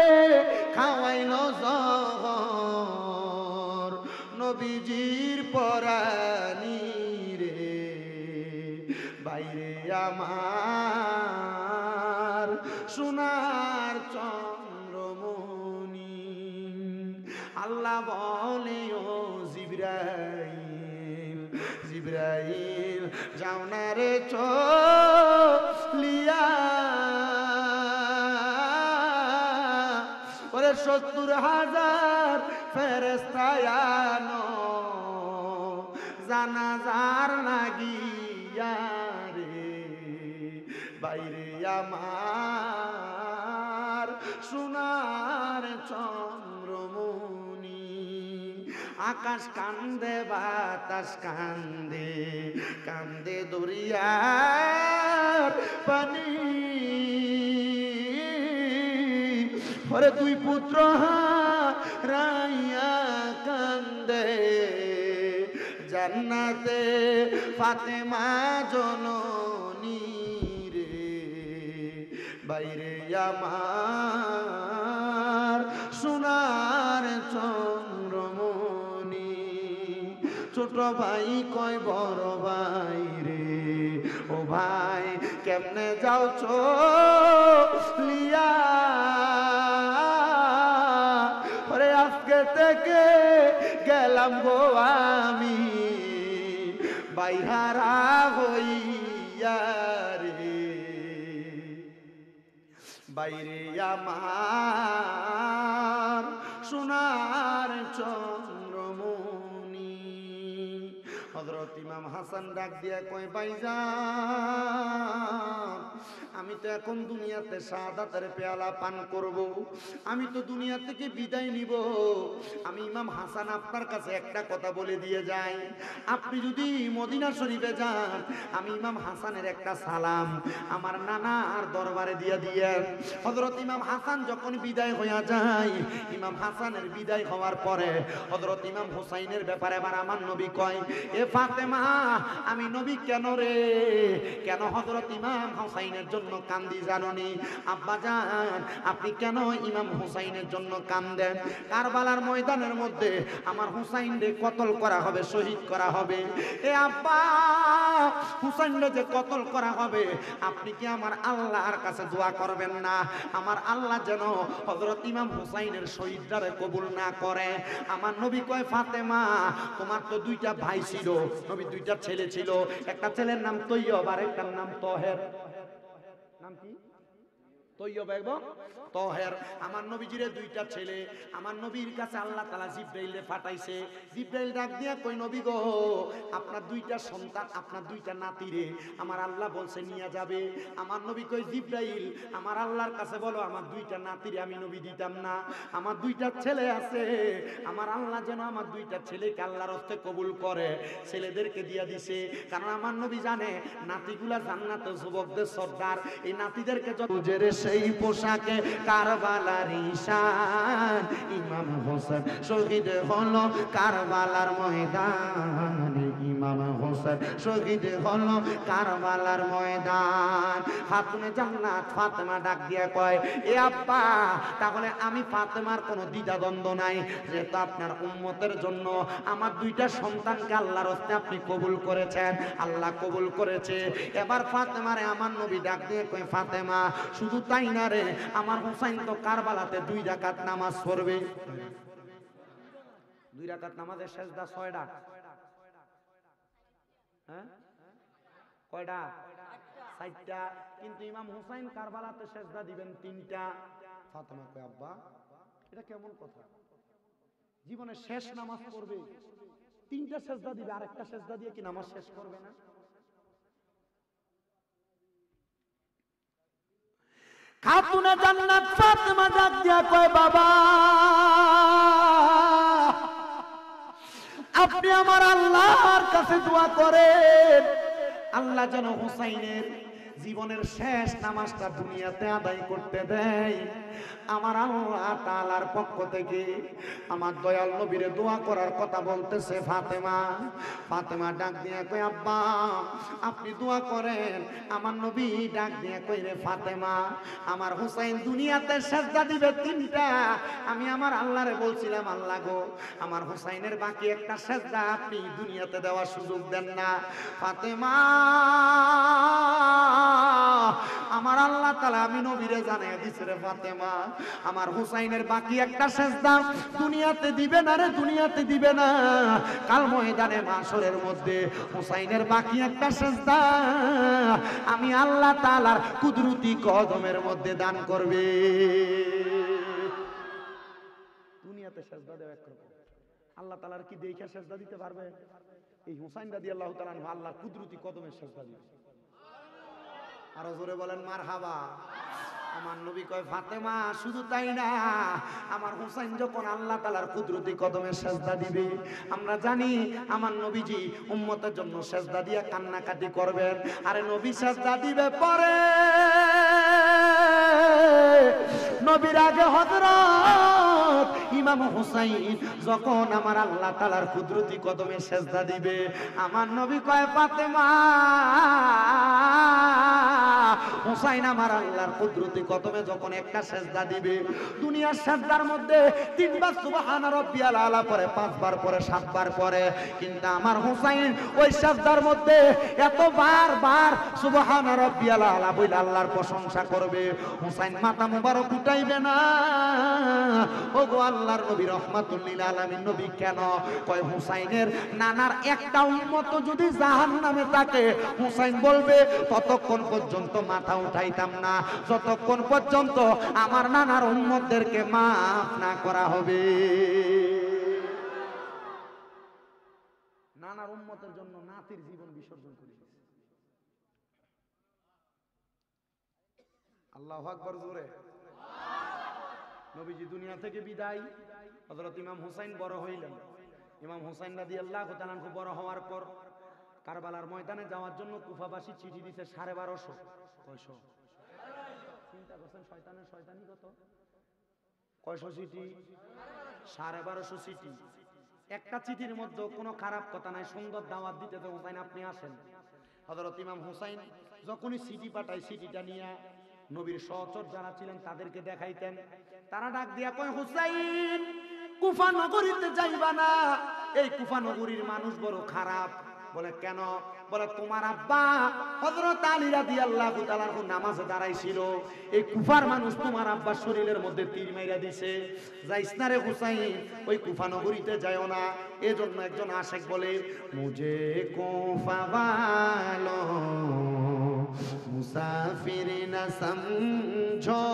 খাওয়াইলো জহর, নবীজির পরানি রে বাইরে আমার সোনার চন্দ্রমণি। আল্লাহ বলে, ও জিবরাইল জিবরাইল যাও না রে চলিয়া, ওরে ৭০,০০০ ফেরেশতা আনো জানাজার লাগিয়া রে বাইরে আমার সোনার চন্দ্রমণি। আকাশ কান্দে বাতাস কান্দে, কান্দে দরিয়ার পানি, ওরে দুই পুত্র হারাইয়া কান্দে জান্নাতে ফাতেমা জননী রে বাইরে আমার সোনার চন্দ্রমণি। ছোট ভাই কয় বড় ভাই রে, ও ভাই কেমনে যাও চলিয়া, ওরে আজকে থেকে গেলাম গো আমি বাইহারা হইয়া রে বাইরে আমার সোনার চন্দ্রমণি। হযরত ইমাম হাসান ডাক দিয়া কয়, ভাইজান আমি তো এখন দুনিয়াতে শাহাদাতের পেয়ালা পান করব, আমি তো দুনিয়া থেকে বিদায় নিব। আমি ইমাম হাসান আপনার কাছে একটা কথা বলে দিয়ে যাই, আপনি যদি মদিনা শরীফে যান, আমি ইমাম হাসানের একটা সালাম আমার নানার দরবারে দিয়ে দিয়েন। হযরত ইমাম হাসান যখন বিদায় হইয়া যায়, ইমাম হাসানের বিদায় হওয়ার পরে হযরত ইমাম হুসাইনের ব্যাপারে আবার আমার নবী কয়, এ ফাতেমা আমি নবী কেন রে, কেন হযরত ইমাম হুসাইন হুসাইনের জন্য কান্দি জানুনি? আব্বা জান, আপনি কেন ইমাম হুসাইনের জন্য কান্দেন? কারবালার ময়দানের মধ্যে আমার হুসাইনকে কতল করা হবে, শহীদ করা হবে। এ আব্বা, হুসাইনকে যে কতল করা হবে, আপনি কি আমার আল্লাহর কাছে দোয়া করবেন না? আমার আল্লাহ যেন হযরত ইমাম হুসাইনের শহীদটারে কবুল না করে। আমার নবী কয়, ফাতেমা, তোমার তো দুইটা ভাই ছিল, নবী দুইটা ছেলে ছিল, একটা ছেলের নাম তৈয়ব আর একটার নাম তহের। নাম কি? তৈয়ব এবং তহের। আমার নবীজিরে দুইটা ছেলে, আমার নবীর কাছে আল্লাহ তাআলা জিবরাইলে পাঠাইছে। জিবরাইল ডাক দিয়া কই, নবী গো, আপনার দুইটা সন্তান, আপনার দুইটা নাতিরে আমার আল্লাহ বলছে নিয়ে যাবে। আমার নবী কই, জিবরাইল, আমার আল্লাহর কাছে বলো আমার দুইটা নাতিরে আমি নবী দিতাম না, আমার দুইটা ছেলে আছে, আমার আল্লাহ যেন আমার দুইটা ছেলেকে আল্লাহর হস্তে কবুল করে। ছেলেদেরকে দিয়া দিছে, কারণ আমার নবী জানে নাতিগুলা জান্নাতে যুবকদের সর্দার। এই নাতিদেরকে যত সেই পোশাকে কারবালার ঈশান, ইমাম হোসেন শহীদ হলো কারবালার ময়দানে, ইমাম হোসেন শহীদ হলো কারবালার ময়দান। খাতুনে জান্নাত ফাতেমা ডাক দিয়া কয়, এ আব্বা, তাহলে আমি ফাতেমার কোনো দ্বিধাদ্বন্দ্ব নাই, যেহেতু আপনার উম্মতের জন্য আমার দুইটা সন্তানকে আল্লাহর হস্তে আপনি কবুল করেছেন, আল্লাহ কবুল করেছে। এবার ফাতেমারে আমার নবী ডাক দিয়ে কয়, ফাতেমা, শুধু তাই না রে, আমার হুসাইন তো কারবালাতে 2 রাকাত নামাজ পড়বে। 2 রাকাত নামাজের সেজদা 6টা। হ্যাঁ, কয়টা? 4টা। কিন্তু ইমাম হুসাইন কারবালাতে সেজদা দিবেন 3টা। ফাতেমা কয়, আব্বা, এটা কেমন কথা? জীবনের শেষ নামাজ পড়বে, 3টা সেজদা দিবে, আরেকটা সেজদা দিয়ে কি নামাজ শেষ করবে না? খাতুনে জান্নাত ফাতেমা ডাক দিয়া কয়, বাবা, আপনি আমার আল্লাহর কাছে দোয়া করেন, আল্লাহ যেন হুসাইনের জীবনের শেষ নামাজটা দুনিয়াতে আদায় করতে দেয়। আমার আল্লাহ তাআলার পক্ষ থেকে আমার দয়াল নবীরে দোয়া করার কথা বলতেছে ফাতেমা। ফাতেমা ডাক দিয়া কই, আব্বা, আপনি দোয়া করেন। আমার নবী ডাক দিয়া কই, রে ফাতেমা, আমার হুসাইন দুনিয়াতে সেজদা দিবে 3টা। আমি আমার আল্লাহরে বলছিলাম, আল্লাহ গো, আমার হুসাইনের বাকি একটা সেজদা আপনি দুনিয়াতে দেওয়ার সুযোগ দেন না। ফাতেমা, আমার আল্লাহ তাআলা আমি নবীরে জানাইয়া দিছে, রে ফাতেমা, আমার হুসাইনের বাকি একটা সেজদা দুনিয়াতে দিবে না রে, দুনিয়াতে দিবে না। কাল ময়দানে মাশরের মধ্যে হুসাইনের বাকি একটা সেজদা আমি আল্লাহ তাআলার কুদরতি কদমের মধ্যে দান করবে। দুনিয়াতে সেজদা দেওয়া একরকম, আল্লাহ তাআলার কি দেখে সেজদা দিতে পারবে? এই হুসাইন রাদিয়াল্লাহু তাআলা আল্লাহর কুদরতি কদমের সেজদা দিবে। আরো জোরে বলেন মারহাবা। আমার নবী কয়, ফাতেমা, শুধু তাই না, আমার হুসাইন যখন আল্লাহ তাআলার কুদরতি কদমে সেজদা দিবে, আমরা জানি আমার নবীজি উম্মতের জন্য সেজদা দিয়া কান্নাকাটি করবেন। আরে নবী সেজদা দিবে পরে, নবীর আগে হযরত ইমাম হুসাইন যখন আমার আল্লাহ তাআলার কুদরতি কদমে সেজদা দিবে, আমার নবী কয়, ফাতেমা, হুসাইন আমার আল্লাহর কুদরতি কদমে যখন একটা সেজদা দিবে, দুনিয়ার সেজদার মধ্যে 3 বার সুবহান রাব্বিয়াল আলা পরে, 5 বার পরে, 7 বার পরে, কিন্তু আমার হুসাইন ওই সেজদার মধ্যে এত বার সুবহান রাব্বিয়াল আলা বলে আল্লাহর প্রশংসা করবে, হুসাইন মাথা মুবারক উঠাইবে না। ওগো আল্লাহর নবী রাহমাতুল লিল আলামিন নবী কেন? কয়, হুসাইনের নানার একটা উম্মত যদি জাহান্নামে থাকে, হুসাইন বলবে ততক্ষণ পর্যন্ত মাথা উঠাইতাম না, যতক্ষণ পর্যন্ত আমার নানার উম্মতদেরকে মাফ না করা হবে। নানার উম্মতের জন্য নাতির জীবন বিসর্জন করে দিয়েছে। আল্লাহু আকবার জোরে। নবীজি দুনিয়া থেকে বিদায়, হযরত ইমাম হুসাইন বড় হইলেন। ইমাম হুসাইন রাদিয়াল্লাহু তাআলা আনহু বড় হওয়ার পর কারবালার ময়দানে যাওয়ার জন্য কুফাবাসী চিঠি দিতে 1250। কয়শো? চিন্তা করছেন শয়তানের শয়তানি কত? কয়শো চিঠি? 1250 চিঠি। একটা চিঠির মধ্যে কোনো খারাপ কথা নাই, সুন্দর দাওয়াত দিতে তো হুসাইন আপনি আসেন। হযরত ইমাম হুসাইন যখনই সিটি পাঠায় সিটিটা নিয়ে নবীর সহচর যারা ছিলেন তাদেরকে দেখাইতেন। তারা ডাক দিয়া কয়, হুসাইন কুফা নগরীতে যাইবা না, এই কুফা নগরীর মানুষ বড় খারাপ। বলে কেন? বলে তোমার আব্বা হযরত আলী রাদিয়াল্লাহু তাআলা নামাজে দাঁড়াইছিল, এই কুফার মানুষ তোমার আব্বার শরীরের মধ্যে তীর মাইরা দিছে। যাইস না রে হুসাইন, ওই কুফা নগরীতে যাইও না। এজন্য একজন আশেক বলে, মুঝে কুফা वालो मुसाफिर न समझो,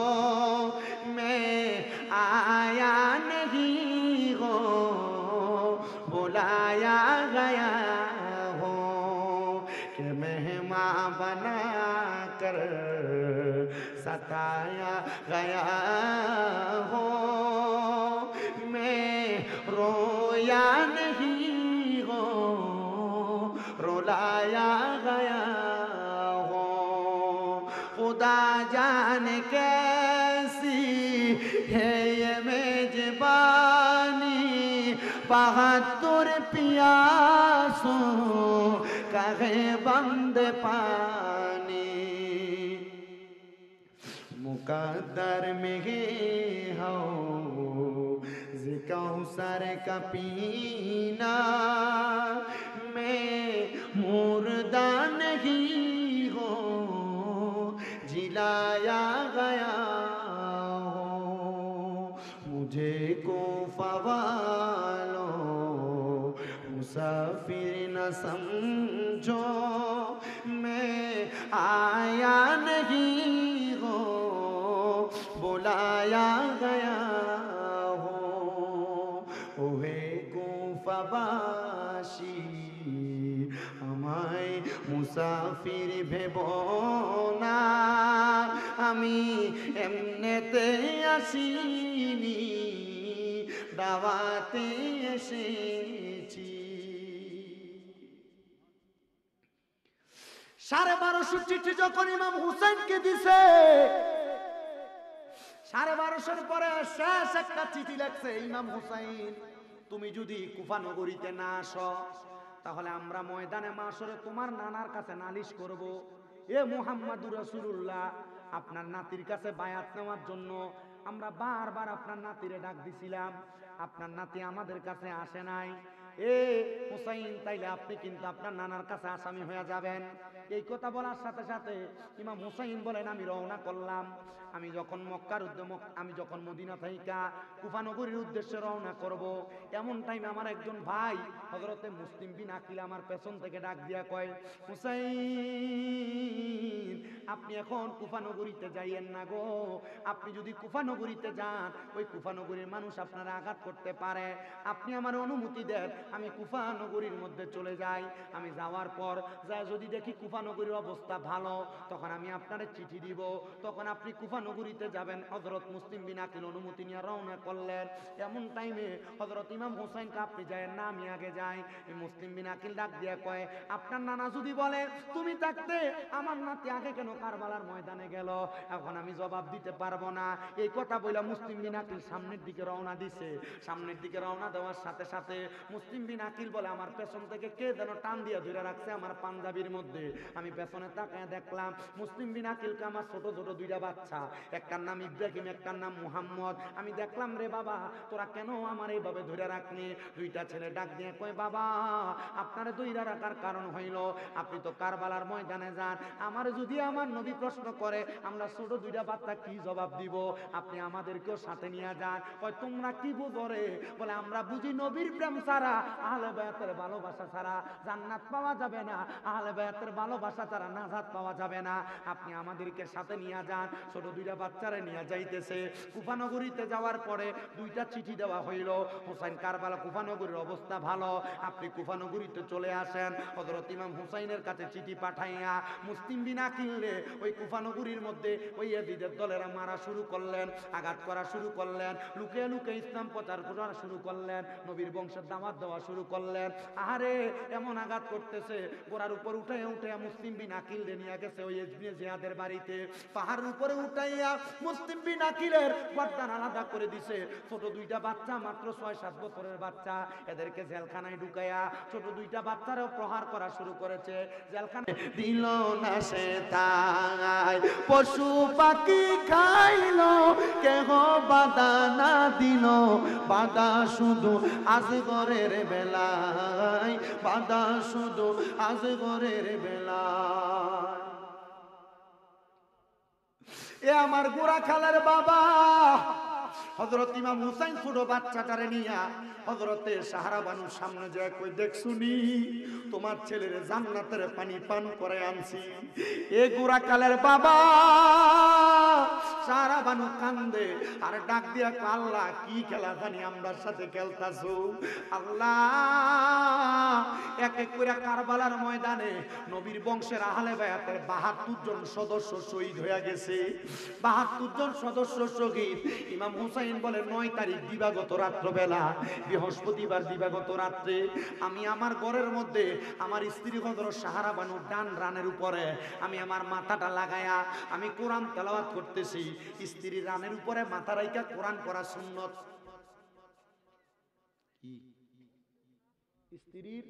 मैं आया नहीं हो बुलाया गया हो, कि मेहमान बना कर सताया गया हो, मैं रोया नहीं हो रुलाया गया हो, खुदा जाने कैसी है ये मेजबानी, बहादुर पियासों का है बंद पानी, मुकद्दर में हो कौसर का पीना, मैं मुर्दा नहीं हो जिलाया गया हो, मुझे कुफा वालो मुसाफिर न समझो, मैं आया नहीं हो बुलाया गया हो, ওহে কুফাবাসী আমায় মুসাফির ভেবো না, আমি এমনেতে আসিনি দাওয়াতে এসেছি। 1250 চিঠি যখন ইমাম হুসাইনকে দিছে, 1250 পরে শেষ একটা চিঠি লেখছে, ইমাম হুসাইন তুমি যদি কুফা নগরীতে না আসো তাহলে আমরা ময়দানে মাশরে তোমার নানার কাছে নালিশ করব। এ মুহাম্মাদুর রাসূলুল্লাহ, আপনার নাতির কাছে বায়াত নেওয়ার জন্য আমরা বারবার আপনার নাতিরে ডাক দিছিলাম, আপনার নাতি আমাদের কাছে আসে নাই। এ হুসাইন, তাইলে আপনি কিন্তু আপনার নানার কাছে আসামি হয়ে যাবেন। এই কথা বলার সাথে সাথে ইমাম হুসাইন বলেন, আমি রওনা করলাম। আমি যখন মদিনা থেকে কুফা নগরীর উদ্দেশ্যে রওনা করব, এমন টাইমে আমার একজন ভাই হযরতে মুসলিম বিন আকিল আমার পেছন থেকে ডাক দিয়া কয়, হুসাইন আপনি এখন কুফা নগরীতে যাইয়েন না গো, আপনি যদি কুফা নগরীতে যান ওই কুফা নগরীর মানুষ আপনারা আঘাত করতে পারে, আপনি আমার অনুমতি দেন আমি কুফা নগরীর মধ্যে চলে যাই। আমি যাওয়ার পর যদি দেখি কুফা নগরীর অবস্থা ভালো, তখন আমি আপনারে চিঠি দিব, তখন আপনি কুফা নগরীতে যাবেন। হযরত মুসলিম বিন আকিল অনুমতি নিয়ে রওনা করলেন। এমন টাইমে হযরত ইমাম হুসাইনকে, আপনি যায়েন না আমি আগে যাই। মুসলিম বিন আকিল ডাক দিয়া কয়, আপনার নানা যদি বলে তুমি থাকতে আমার নাতি আগে কেন কারবালার ময়দানে গেল, এখন আমি জবাব দিতে পারবো না। এই কথা বইলা মুসলিম বিন আকিল সামনের দিকে রওনা দিছে। সামনের দিকে রওনা দেওয়ার সাথে সাথে মুসলিম বিন আকিল বলে, আমার পেছন থেকে কে যেন টান দিয়ে ধরে রাখছে আমার পাঞ্জাবির মধ্যে। আমি পেছনে তাকায় দেখলাম মুসলিম বিন আকিলকে আমার ছোট ছোট দুইটা বাচ্চা, একটার নাম ইব্রাহিম একটার নাম মুহাম্মদ। আমি দেখলাম, রে বাবা তোরা কেন আমার এইভাবে ধরে রাখলি? দুইটা ছেলে ডাক দিয়ে কয়, বাবা আপনারে ধরে রাখার কারণ হইল আপনি তো কারবালার ময়দানে যান, আমার যদি আমার নবী প্রশ্ন করে আমরা ছোট দুইটা বাচ্চা কি জবাব দিব? আপনি আমাদেরকেও সাথে নিয়ে যান। কয় তোমরা কি বুঝো রে? বলে আমরা বুঝি নবীর প্রেম ছাড়া, আহলে বায়াতের ভালোবাসা ছাড়া জান্নাত পাওয়া যাবে না, আহলে বায়াতের ভালোবাসা ছাড়া নাজাত পাওয়া যাবে না। আপনি আমাদেরকে সাথে নিয়ে যান। ছোট দুইটা বাচ্চারে নিয়ে যাইতেছে। কুফা নগরীতে যাওয়ার পরে দুইটা চিঠি দেওয়া হইল, হুসাইন কারবালা কুফা নগরীর অবস্থা ভালো, আপনি কুফা নগরীতে চলে আসেন। হযরত ইমাম হুসাইনের কাছে চিঠি পাঠাইয়া মুসলিম বিন আকিলে ওই কুফা নগরীর মধ্যে ওই ইয়াজিদের দলেরা মারা শুরু করলেন, আঘাত করা শুরু করলেন, লুকে লুকে ইসলাম প্রচার করা শুরু করলেন, নবীর বংশের দাওয়াত দেওয়া দেওয়া শুরু করলেন। আরে এমন আঘাত করতেছে, গোড়ার উপর উঠাইয়া উঠাইয়া মুসলিম বিন আকিল নিয়ে গেছে ওই ইবনে জিয়াদের বাড়িতে। পাহাড়ের উপরে উঠাইয়া মুসলিম বিন আকিলের গর্দান আলাদা করে দিছে। ছোট দুইটা বাচ্চা, মাত্র 6-7 বছরের বাচ্চা, এদেরকে জেলখানায় ঢুকাইয়া ছোট দুইটা বাচ্চারও প্রহার করা শুরু করেছে। জেলখানায় দিল না সে তাই, পশু পাখি খাইল, কেহ বাধা না দিল, বাধা শুধু আজগরের বেলায়, বাধা শুধু আজগরের বেলায়। এ আমার গোরা খালার বাবা হযরত ইমাম হুসাইন ছোট বাচ্চাটারে নিয়া হযরতে সাহারা বানুর সামনে যায় কই, দেখছুনি তোমার ছেলের জান্নাতের পানি পান করে আনছি। এ গোরা কালের বাবা সাহারা বানু কান্দে আর ডাক দিয়া কয়, আল্লাহ কি খেলা জানি আমরার সাথে খেলতাছো আল্লাহ। এক এক করে কারবালার ময়দানে নবীর বংশের আহলে বায়াতের ৭২ জন সদস্য শহীদ হয়ে গেছে। ৭২ জন সদস্য শহীদ। ইমাম হুসাইন বলে ৯ তারিখ দিবাগত রাত্রবেলা, বৃহস্পতিবার দিবাগত রাত্রে আমি আমার ঘরের মধ্যে আমার স্ত্রী হযরত সাহারা বানুর ডান রানের উপরে আমি আমার মাথাটা লাগায়া আমি কোরআন তেলাওয়াত করতেছি। স্ত্রীর রানের উপরে মাথা রাইখা কোরআন পড়া সুন্নত। কি স্ত্রীর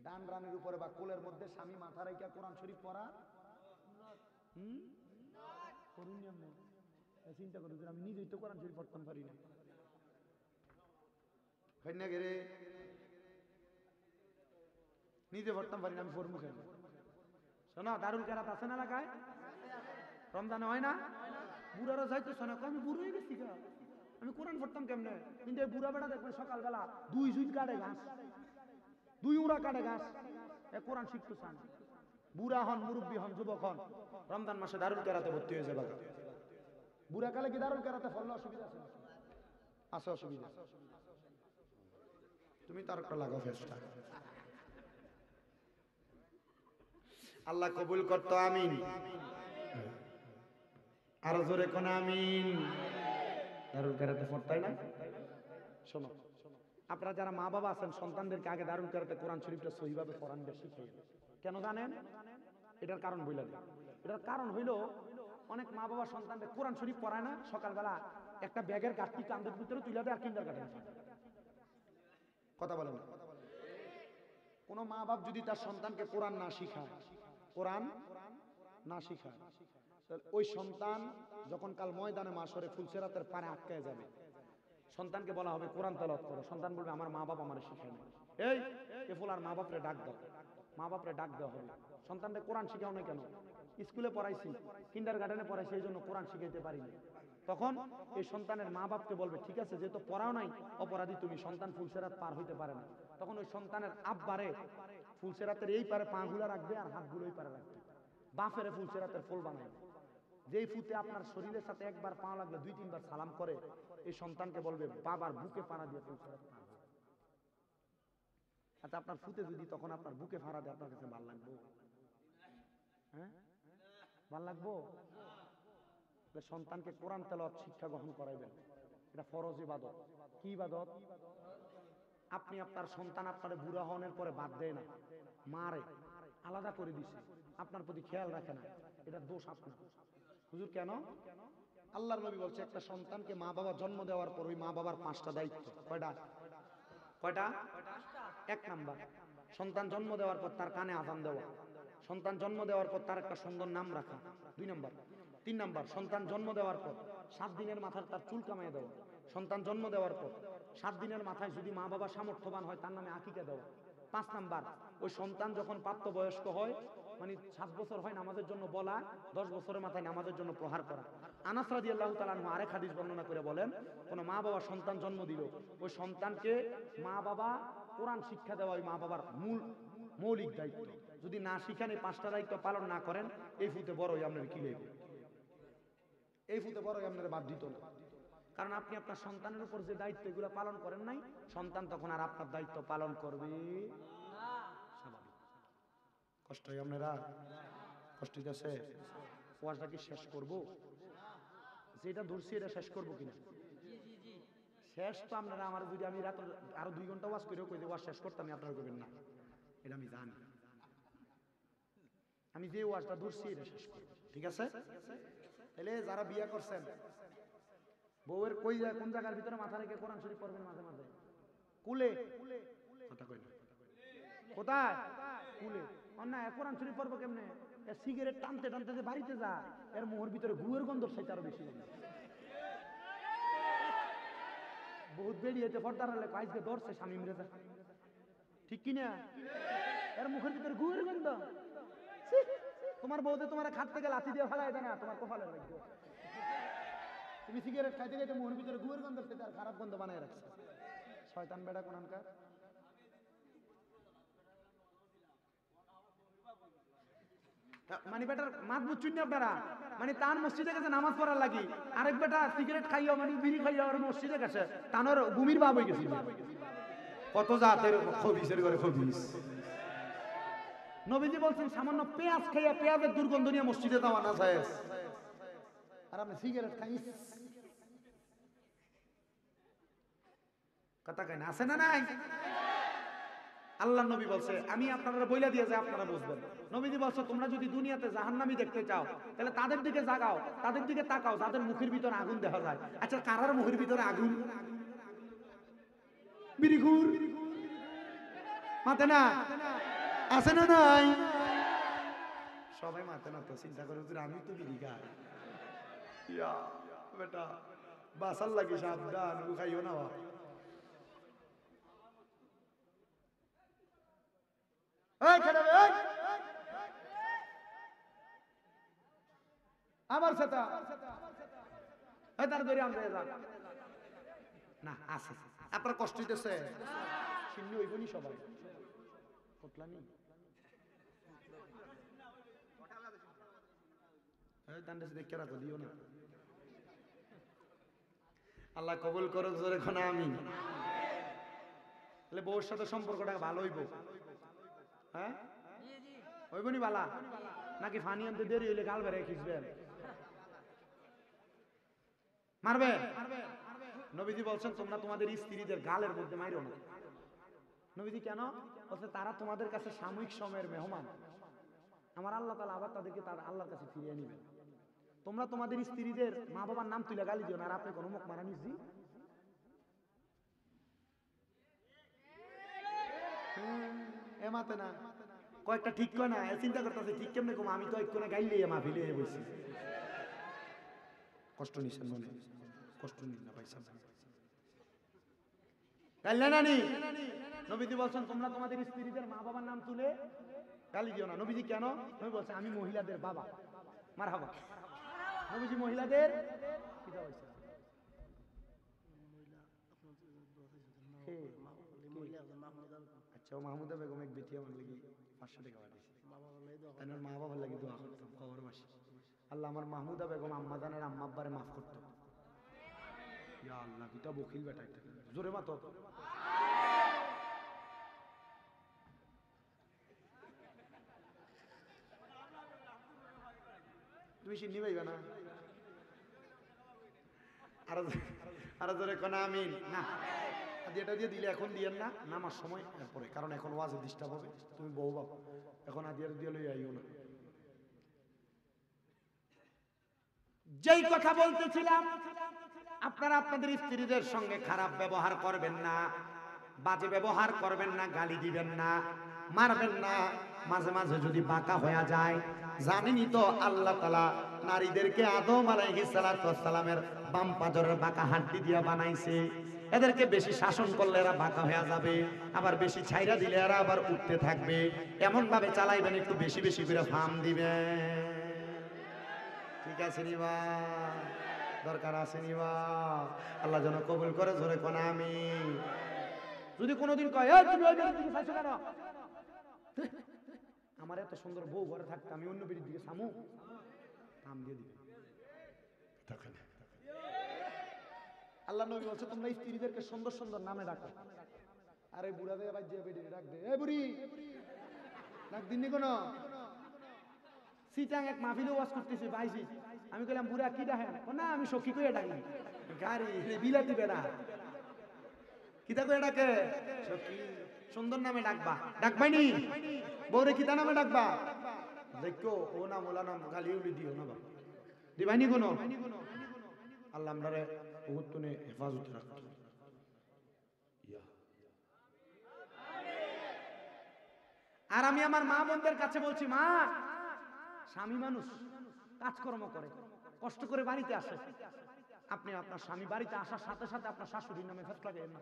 ডান রানের উপরে বা কোলের মধ্যে স্বামী মাথা রাইখা কোরআন শরীফ পড়া করুন না। চিন্তা করি আমি নিজেই তো কোরআন শরীফ পড়তাম পারি না। গেরে নিজে পড়তাম পারি না, আমি পড়বো কেন? শোনো, দারুল কেরাত আছে না এলাকায়? রমজানে হয় না? বুড়ারা যাইতো শোনা, আমি বুড়ো হয়ে গেছি গা, আমি কোরআন পড়তাম কেমনে? কিন্তু এই বুড়া বেটা দেখবেন সকালবেলা 2 সুইট কাটে ঘাস, 2 উড়া কাটে ঘাস, এ কোরআন শিখতে চান। বুড়া হন, মুরব্বী হন, যুবক হন, রমজান মাসে দারুল কেরাতে ভর্তি হয়ে যাবে। বুড়া কালে কি দারুল কেরাতে ফললে অসুবিধা আছে? আছে অসুবিধা। তুমি তার একটা লাগাও ফেসটা, আল্লাহ কবুল করতো। আমিন। আরো জোরে কোন আমিন। দারুল কেরাতে পড়তাই না? শোনো, আপনারা যারা মা বাবা আছেন সন্তানদেরকে আগে দারুল কেরাতে কোরআন শরীফটা সহিভাবে পড়ান, বেশি শিখাইবেন। কেন জানেন? এটার কারণ বললেন। এটার কারণ হইল অনেক মা বাবা সন্তানদের কোরআন শরীফ পড়ায় না, সকালবেলা একটা ব্যাগের গাঠটি কান্দের ভিতরে তুলে দেয় আর কিন্ডার গার্ডেন। কথা বলেন না? কোন মা বাপ যদি তার সন্তানকে কোরআন না শিখায়, কোরআন না শিখায়, ওই সন্তান যখন কাল ময়দানে মাশরে ফুলসেরাতের পারে আটকায় যাবে, সন্তানকে বলা হবে কোরআন তেলাওয়াত করো, সন্তান বলবে আমার মা বাবা আমারে শিখায় না। এই এ ফুলার মা বাপরে ডাক দাও, মা বাপরে ডাক দেওয়া হবে। সন্তানকে কোরআন শিখাও না কেন? স্কুলে পড়াইছি, কিন্ডার গার্ডেনে পড়াইছি, এই জন্য কোরআন শিখাইতে পারিনি। তখন এই সন্তানের মা বাপকে বলবে ঠিক আছে, যেহেতু পড়াও নাই অপরাধী তুমি, সন্তান ফুলসেরাত পার হইতে পারে না। তখন ওই সন্তানের আব্বারে ফুলসেরাতের এই পারে পাগুলা রাখবে আর হাতগুলো এই পারে রাখবে, বাপেরে ফুলসেরাতের ফুল বানাইবে। যেই ফুতে আপনার শরীরের সাথে একবার পা লাগলে 2-3 বার সালাম করে, এই সন্তানকে বলবে বাবার বুকে পাড়া দিয়ে ফুলসেরাত পার। আচ্ছা, আপনার ফুতে যদি তখন আপনার বুকে ফাড়া দেয়, আপনার কাছে ভাল লাগবো? হ্যাঁ, ভাল লাগবো? সন্তানকে কোরআন তেলাওয়াত শিক্ষা গ্রহণ করাইবেন, এটা ফরজ ইবাদত। কি ইবাদত? আপনি আপনার সন্তান আপনার বুড়া হওয়ার পরে বাদ দেয় না, মারে, আলাদা করে দিছে, আপনার প্রতি খেয়াল রাখে না, এটা দোষ আপনার। হুজুর কেন? আল্লাহর নবী বলছে একটা সন্তানকে মা বাবা জন্ম দেওয়ার পর ওই মা বাবার 5টা দায়িত্ব। কয়টা? কয়টা? 1 নাম্বার, সন্তান জন্ম দেওয়ার পর তার কানে আযান দেওয়া, সন্তান জন্ম দেওয়ার পর তার একটা সুন্দর নাম রাখা। 2 নাম্বার। 3 নাম্বার, সন্তান জন্ম দেওয়ার পর 7 দিনের মাথায় তার চুল কামায় দেওয়া। সন্তান জন্ম দেওয়ার পর 7 দিনের মাথায় যদি মা বাবা সামর্থ্যবান হয় তার নামে আকিকা দেওয়া। 5 নাম্বার, ওই সন্তান যখন প্রাপ্তবয়স্ক হয়, মানে 7 বছর হয়, নামাজের জন্য বলা, 10 বছরের মাথায় নামাজের জন্য প্রহার করা। আনাস রাদিয়াল্লাহু তাআলা আনহু আরেক হাদিস বর্ণনা করে বলেন, কোন মা বাবা সন্তান জন্ম দিল, ওই সন্তানকে মা বাবা কোরআন শিক্ষা দেওয়া ওই মা বাবার মৌলিক দায়িত্ব। যদি না শিখান, এই 5টা দায়িত্ব পালন না করেন, এই ফুতে বড়ই আপনার কি লাগবে? এই ফুতে বড়ই আপনার বাদ দিত না। কারণ আপনি আপনার সন্তানের উপর যে দায়িত্ব এগুলো পালন করেন নাই, সন্তান তখন আর আপনার দায়িত্ব পালন করবে না। স্বাভাবিক। কষ্ট হয় আপনারা? কষ্ট হইতেছে? ওয়াজটা কি শেষ করব? যেটা ধরছি এটা শেষ করবো কিনা? শেষ তো আপনারা আমার যদি আমি রাত আরো 2 ঘন্টা ওয়াজ করেও কই যে ওয়াজ শেষ করতাম আপনারা করবেন না, এটা আমি জানি। আমি যে ওয়াজটা ধরছি এটা শেষ করব, ঠিক আছে? তাহলে যারা বিয়ে করছেন, বউয়ের কই যায় কোন জায়গার ভিতরে মাথা রেখে কোরআন শরীফ পড়বেন মাঝে মাঝে? কুলে, কথা কই না, কোথায়? কুলে। না কোরআন শরীফ পড়বো কেমনে? সিগারেট টানতে টানতে যে বাড়িতে যা, এর মোহর ভিতরে গুয়ের গন্ধ সেটা আরো বেশি হবে। বহুত বেরিয়েছে পর্দার হলে কাজকে ধরছে স্বামী রেজা, ঠিক কিনা? এর মুখের ভিতরে গুয়ের গন্ধ। ছি! তোমার বউতে তোমার খাট থেকে লাথি দিয়ে ফেলায় দেয় না, তোমার কপালের ভাগ্য। তুমি সিগারেট খাইতে খাইতে মোহর ভিতরে গুয়ের গন্ধ সেটা আর খারাপ গন্ধ বানায় রাখছে। শয়তান বেড়া কোনখানকার। মানে বেটার মাত বুঝছেন না আপনারা? মানে তার মসজিদে গেছে নামাজ পড়ার লাগি, আরেক বেটা সিগারেট খাইয়া মানে বিড়ি খাইয়া আর মসজিদে গেছে, তানোর গুমির বাপ হয়ে গেছে। কত জাতের খবিসের ঘরে খবিস। নবীজি বলছেন সামান্য পেঁয়াজ খাইয়া পেঁয়াজের দুর্গন্ধ নিয়ে মসজিদে যাওয়া না যায়, আর আপনি সিগারেট খাইস। কথা কয় না, আছে না নাই? আল্লাহ নবী বলছে, আমি আপনারা বইলা দিয়ে যে আপনারা বুঝবেন। নবীজি বলছে তোমরা যদি দুনিয়াতে জাহান্নামী দেখতে চাও তাহলে তাদের দিকে জাগাও, তাদের দিকে তাকাও যাদের মুখের ভিতরে আগুন দেখা যায়। আচ্ছা কারার মুখের ভিতরে আগুন? বিড়িখুর মাতে না, আছে না নাই? সবাই মাতে না তো, চিন্তা করে আমি তো বিড়ি খাই। ইয়া বেটা বাসার লাগি সাবধান, খাইও না। আমার সাথে না আছে, আপনার কষ্ট হইতেছে, চিন্নি হইবনি সবাই। কটলানি দেখে রাখো, দিও না। আল্লাহ কবুল করো, জোরে কোন আমিন। তাহলে বউর সাথে সম্পর্কটা ভালো হইব, হ্যাঁ হইবনি বালা? নাকি ফানি আনতে দেরি হইলে গাল বেড়ে খিচবেন, মারবে? নবীজি বলছেন তোমরা তোমাদের স্ত্রীদের গালের মধ্যে মাইরো না। নবীজি কেন বলছে? তারা তোমাদের কাছে সাময়িক সময়ের মেহমান, আমার আল্লাহ তাআলা আবার তাদেরকে তার আল্লাহর কাছে ফিরিয়ে নেবেন। তোমরা তোমাদের স্ত্রীদের মা বাবার নাম তুলে গালি দিও না, আর আপনি কোনো মুখ মারা নিছি। এমাতে না কয়েকটা ঠিক কয় না, চিন্তা করতেছে ঠিক কেমনে কম, আমি তো এক কোণে গাইলে মা ফিলে বসি। কষ্ট নিছেন মনে, কষ্ট নিন না ভাই সাহেব, গাইলে না নি? নবীজি বলছেন তোমরা তোমাদের স্ত্রীদের মা বাবার নাম তুলে গালি দিও না। নবীজি কেন? নবী বলছেন আমি মহিলাদের বাবা। মারহাবা। নবীজি মহিলাদের পিতা হইছে। আচ্ছা, মাহমুদা বেগম এক বেটি আমার লাগি 500 টাকা পাঠিয়েছে, তার মা বাবার লাগি দোয়া করতাম খবর মাসে। আল্লাহ আমার মাহমুদা বেগম আম্মা জানের আম্মা আব্বারে মাফ করতো। ইয়া আল্লাহ, পিতা বকিল বেটা একটা জোরে মাতো। তুমি সিন্নি পাইবা না? আর জোরে কোন আমিন না। এটা দিয়ে দিলে এখন দিয়েন না, নামার সময় এরপরে, কারণ এখন ওয়াজে ডিস্টার্ব হবে। তুমি বউ বাপ এখন আদিয়ার দিয়ে লই আইও না। যেই কথা বলতেছিলাম, আপনারা আপনাদের স্ত্রীদের সঙ্গে খারাপ ব্যবহার করবেন না, বাজে ব্যবহার করবেন না, গালি দিবেন না, মারবেন না। মাঝে মাঝে যদি বাঁকা হয়ে যায়, জানেনই তো আল্লাহ তাআলা নারীদেরকে আদম আলাইহিস সালামের বাম পাজরের বাঁকা হাড্ডি দিয়ে বানাইছে। এদেরকে বেশি শাসন করলে এরা বাঁকা হয়ে যাবে, আবার বেশি ছাইরা দিলে এরা আবার উঠতে থাকবে। এমন ভাবে চালাইবেন, একটু বেশি বেশি করে ফার্ম দিবেন। ঠিক আছে নিবা? দরকার আছে নিবা? আল্লাহ যেন কবুল করে, জোরে কোন আমিন। যদি কোনোদিন কয় তুমি ওই দিকে চাইছো কেন, আমার এত সুন্দর বউ ঘরে থাকতে আমি অন্য বেরির দিকে সামু, থাম দিয়ে দিবে। আল্লাহ নবী বলছে তোমরা স্ত্রীদেরকে সুন্দর সুন্দর নামে ডাকো। আরে বুড়া দেয় আবার যে বেরিয়ে ডাকবে, এ বুড়ি ডাক দিননি কোনো? সিটাং এক মাহফিলে ওয়াজ করতেছি বাইজি, আমি কইলাম বুড়া কি ডাকেন? না আমি সখী কইয়া ডাকি। গাড়ি বিলাতি বেড়া কি দেখো এটাকে সখী সুন্দর নামে ডাকবা, ডাকবাইনি বউরে কিতা নামে ডাকবা? দেখো ও নাম ওলা নাম গালি উলি দিও না বাবা, দিবাইনি কোনো। আল্লাহ আমরারে বহুত তুনে হেফাজত রাখতো। আর আমি আমার মা বোনদের কাছে বলছি, মা, স্বামী মানুষ কাজকর্ম করে, কষ্ট করে বাড়িতে আসে, আপনি আপনার স্বামী বাড়িতে আসার সাথে সাথে আপনার শাশুড়ির নামে ফেস লাগাইয়েন না,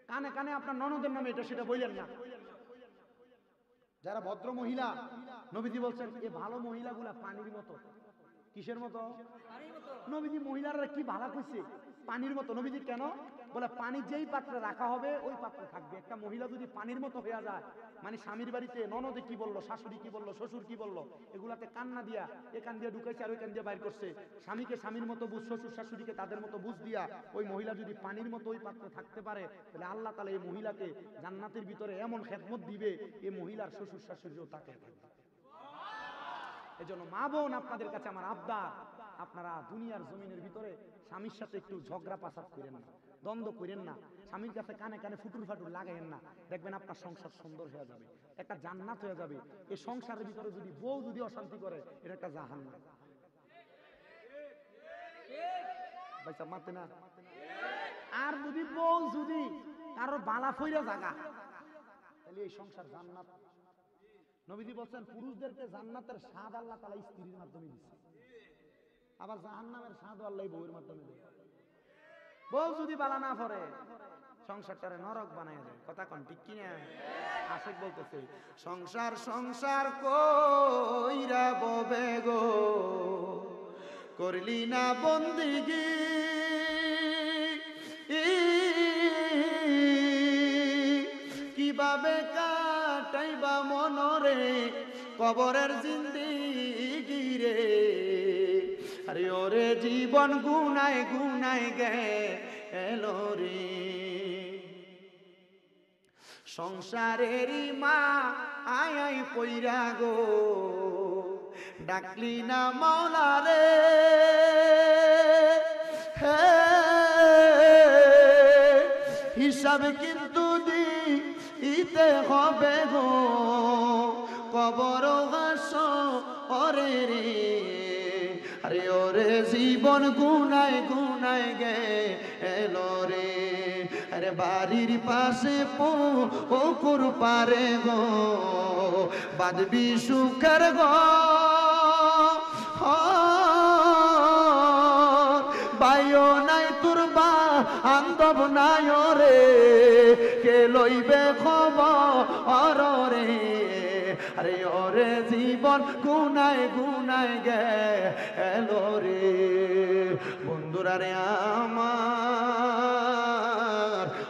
কানে কানে আপনার ননদের নামে এটা সেটা বললেন না। যারা ভদ্র মহিলা, নবীজি বলছেন এ ভালো মহিলাগুলা পানির মতো। কিসের মতো? নবীজি মহিলারা কি ভালো কইছে, পানির মতো। নবীজি কেন বলে? পানি যেই পাত্রে রাখা হবে ওই পাত্রে থাকবে। একটা মহিলা যদি পানির মতো হয়ে যায়, মানে স্বামীর বাড়িতে ননদে কি বললো, শাশুড়ি কি বললো, শ্বশুর কি বললো, এগুলাতে কান্না দিয়া এখান দিয়ে ঢুকাইছে আর ওইখান দিয়ে বাইর করছে। স্বামীকে স্বামীর মতো বুঝ, শ্বশুর শাশুড়িকে তাদের মতো বুঝ দিয়া ওই মহিলা যদি পানির মতো ওই পাত্রে থাকতে পারে, তাহলে আল্লাহ তাআলা এই মহিলাকে জান্নাতের ভিতরে এমন খেদমত দিবে, এই মহিলার শ্বশুর শাশুড়িও তাকে থাকবে। এজন্য মা বোন, আপনাদের কাছে আমার আবদার, আপনারা দুনিয়ার জমিনের ভিতরে স্বামীর সাথে একটু ঝগড়া পাসাদ করেন না, দ্বন্দ্ব করেন না, স্বামীর কাছে কানে কানে ফুটুর ফাটুর লাগাইয়েন না। দেখবেন আপনার সংসার সুন্দর হয়ে যাবে, একটা জান্নাত হয়ে যাবে। এই সংসারের ভিতরে যদি বউ যদি অশান্তি করে, এটা একটা জাহান্নাম। ভাইসা মাতে না। আর যদি বউ যদি কারোর বালা ফইরা জাগা, তাহলে এই সংসার জান্নাত। নবীজি বলছেন পুরুষদেরকে জান্নাতের স্বাদ আল্লাহ তাআলা স্ত্রীর মাধ্যমে দিচ্ছে, আবার জাহান্নামের স্বাদ আল্লাহ বউয়ের মাধ্যমে দেয়। বউ যদি বালা না পড়ে, সংসারটারে নরক বানায় দেয়। কথা কোন ঠিক কিনা? আশিক বলতেছে, সংসার সংসার কইরা ববে গো, করলি না বন্দিগি, কিভাবে কাটাইবা মনরে কবরের জিন্দিগি রে। আরে ওরে জীবন গুনায় গুনায় গেল রে, সংসারেরই মা আয় আয় পইরা গো, ডাকলি না মাওলা রে। হিসাব কিন্তু দিতে হবে গো, কবর হাসরে রে। আরে ওরে জীবন গুনায় গুনায় গেল রে। আরে বাড়ির পাশে পুকুর পারে গো, বাঁধবি সুখের গো, বাইও নাই তোর বান্ধব নাই রে, কে লইবে খবর রে। আরে ওরে জীবন গুনায় গুনায় গেল রে। বন্ধুরা রে আমার,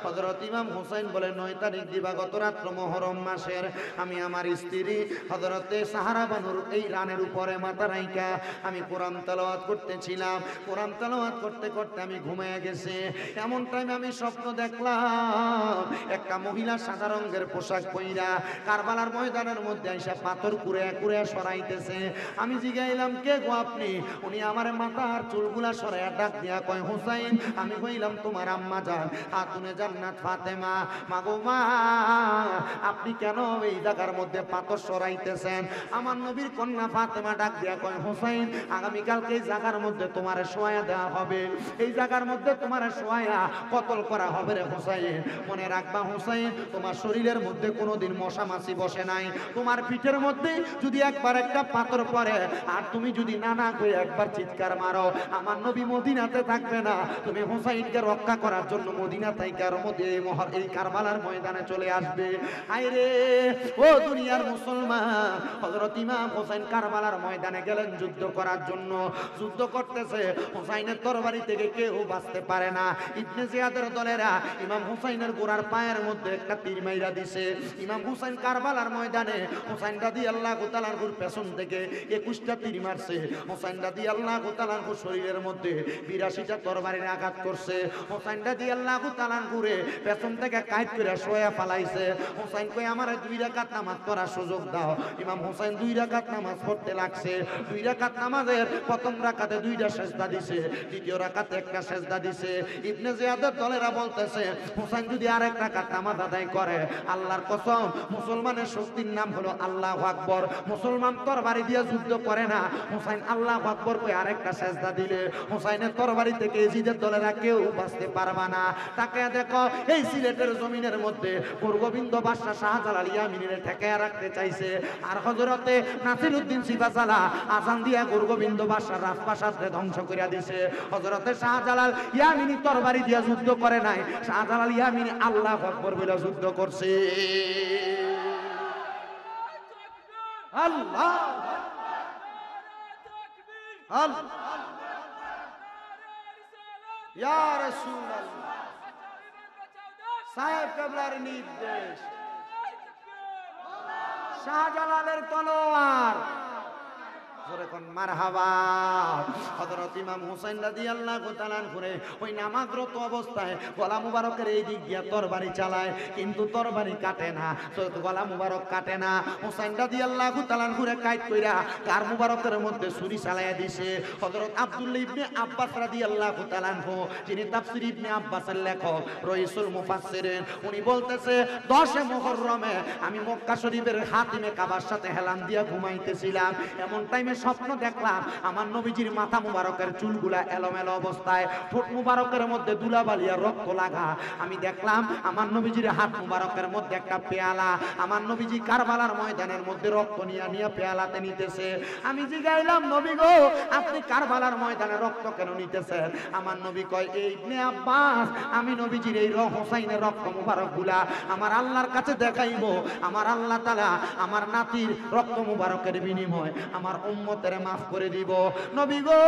হযরত ইমাম হুসাইন বলে 9 তারিখ দিবাগত রাত্র মুহররম মাসের আমি আমার স্ত্রী হযরতে সাহারা বানুর এই রানের উপরে মাথা রাইখা আমি কোরআন তেলাওয়াত করতেছিলাম। কোরআন তেলাওয়াত করতে করতে আমি ঘুমিয়ে গেছি। এমন টাইমে আমি স্বপ্ন দেখলাম একটা মহিলা সাদা রঙের পোশাক পইরা কারবালার ময়দানের মধ্যে আইসা পাথর কুড়ে কুড়ে সরাইতেছে। আমি জিগাইলাম, কে গো আপনি? উনি আমার মাথার চুলগুলা সরাইয়া ডাক দিয়া কয়, হুসাইন। আমি কইলাম, তোমার আম্মা জান খাতুনে জান্নাত ফাতেমা। মাগো মা, আপনি কেন এই জায়গার মধ্যে পাথর সরাইতেছেন? আমার নবীর কন্যা ফাতেমা ডাক দিয়া কয়, হুসাইন, আগামীকালকে এই জায়গার মধ্যে তোমার শোয়া দেওয়া হবে, এই জায়গার মধ্যে তোমার শোয়া কতল করা হবে রে হুসাইন। মনে রাখবা হুসাইন, তোমার শরীরের মধ্যে কোনোদিন মশা মাছি বসে নাই। তোমার পিঠের মধ্যে যদি একবার একটা পাথর পড়ে আর তুমি যদি না না করে একবার চিৎকার মারো, আমার নবী মদিনাতে থাকবে না। তুমি হুসাইনকে রক্ষা করার জন্য মদিনা থেকে এই কারবালার ময়দানে চলে আসবে। আইরে ও দুনিয়ার মুসলমান, হযরত ইমাম হুসাইন কারবালার ময়দানে গেলেন যুদ্ধ করার জন্য। যুদ্ধ করতেছে, হুসাইনের তরবারি থেকে কেউ বাঁচতে পারে না। ইবনে জিয়াদের দলেরা ইমাম হুসাইনের গোড়ার পায়ের মধ্যে একটা তীর মাইরা দিছে। ইমাম হুসাইন কারবালার ময়দানে হুসাইন রাদিয়াল্লাহু তাআলা আনহুর পেছন থেকে 21টা তীর মারছে। হুসাইন রাদিয়াল্লাহু তাআলা আনহুর শরীরের মধ্যে 82টা তরবারির আঘাত করছে। হুসাইন রাদিয়াল্লাহু তাআলা আনহুরে পেছন থেকে কাইট করে শোয়া ফালাইছে। হুসাইন কই আমার 2 রাকাত নামাজ পড়ার সুযোগ দাও। ইমাম হুসাইন 2 রাকাত নামাজ পড়তে লাগছে। 2 রাকাত নামাজের প্রথম রাকাতে 2টা সেজদা দিছে, দ্বিতীয় রাকাতে একটা সেজদা দিছে। ইবনে জিয়াদের দলেরা বলতেছে হুসাইন যদি আরেক রাকাত নামাজ আদায় করে, আল্লাহর কসম মুসলমানের শক্তির নাম হলো আল্লাহু আকবার। মুসলমান তরবারি দিয়ে যুদ্ধ করে না, হুসাইন আল্লাহু আকবার কই আরেকটা সেজদা দিলে হুসাইনের তরবারি থেকে ইজিদের দলেরা কেউ বাঁচতে পারবে না। তাকে দেখো এই সিলেটের জমিনের মধ্যে গোবিন্দ বাদশা শাহজালাল ইয়ামিনীরে ঠেকায়া রাখতে চাইছে, আর হযরতে নাসিরউদ্দিন সিপাহসালা আজান দিয়া গোবিন্দ বাদশার রাজপ্রাসাদকে ধ্বংস করিয়া দিছে। হযরতে শাহজালাল ইয়ামিনী তরবারি দিয়া যুদ্ধ করে নাই, শাহজালাল ইয়ামিনী আল্লাহু আকবার বলে যুদ্ধ করছে। আল্লাহ আল্লাহ ইয়া রাসূলুল্লাহ সাহেব কেবলার নির্দেশ, শাহজালালের তলোয়ার জোরে কোন মারহাবা। হযরত ইমাম হুসাইন রাদিয়াল্লাহু তাআলা করে ওই নামাজরত অবস্থায় গলা মুবারকের এই দিক দিয়ে তরবারি চালায়, কিন্তু তরবারি কাটে না, তো গলা মুবারক কাটে না। হুসাইন রাদিয়াল্লাহু তাআলা করে কাইট কইরা কার মুবারকের মধ্যে ছুরি চালায়া দিছে। হযরত আব্দুল্লাহ ইবনে আব্বাস রাদিয়াল্লাহু তাআলা যিনি তাফসীর ইবনে আব্বাসের লেখক, রাইসুল মুফাসসিরিন, উনি বলতেছে 10 মুহররমে আমি মক্কা শরীফের হাতিমে কাবার সাথে হেলান দিয়া ঘুমাইতেছিলাম, এমন টাইমে স্বপ্ন দেখলাম আমার নবীজির মাথা মুবারকের চুলগুলা এলোমেলো অবস্থায়, ঠোঁট মুবারকের মধ্যে দুলাবালিয়া রক্ত লাগা। আমি দেখলাম আমার নবীজির হাত মুবারকের মধ্যে একটা পেয়ালা, আমার নবীজি কারবালার ময়দানের মধ্যে রক্ত নিয়ে নিয়ে পেয়ালাতে নিতেছে। আমি জিগাইলাম নবী গো আপনি কারবালার ময়দানে রক্ত কেন নিতেছেন? আমার নবী কয় এই ইবনে আব্বাস আমি নবীজির এই হুসাইনের রক্ত মুবারকগুলা আমার আল্লাহর কাছে দেখাইবো, আমার আল্লাহ তাআলা আমার নাতির রক্ত মুবারকের বিনিময় আমার উম্মতের মাফ করে দিব। নবী গো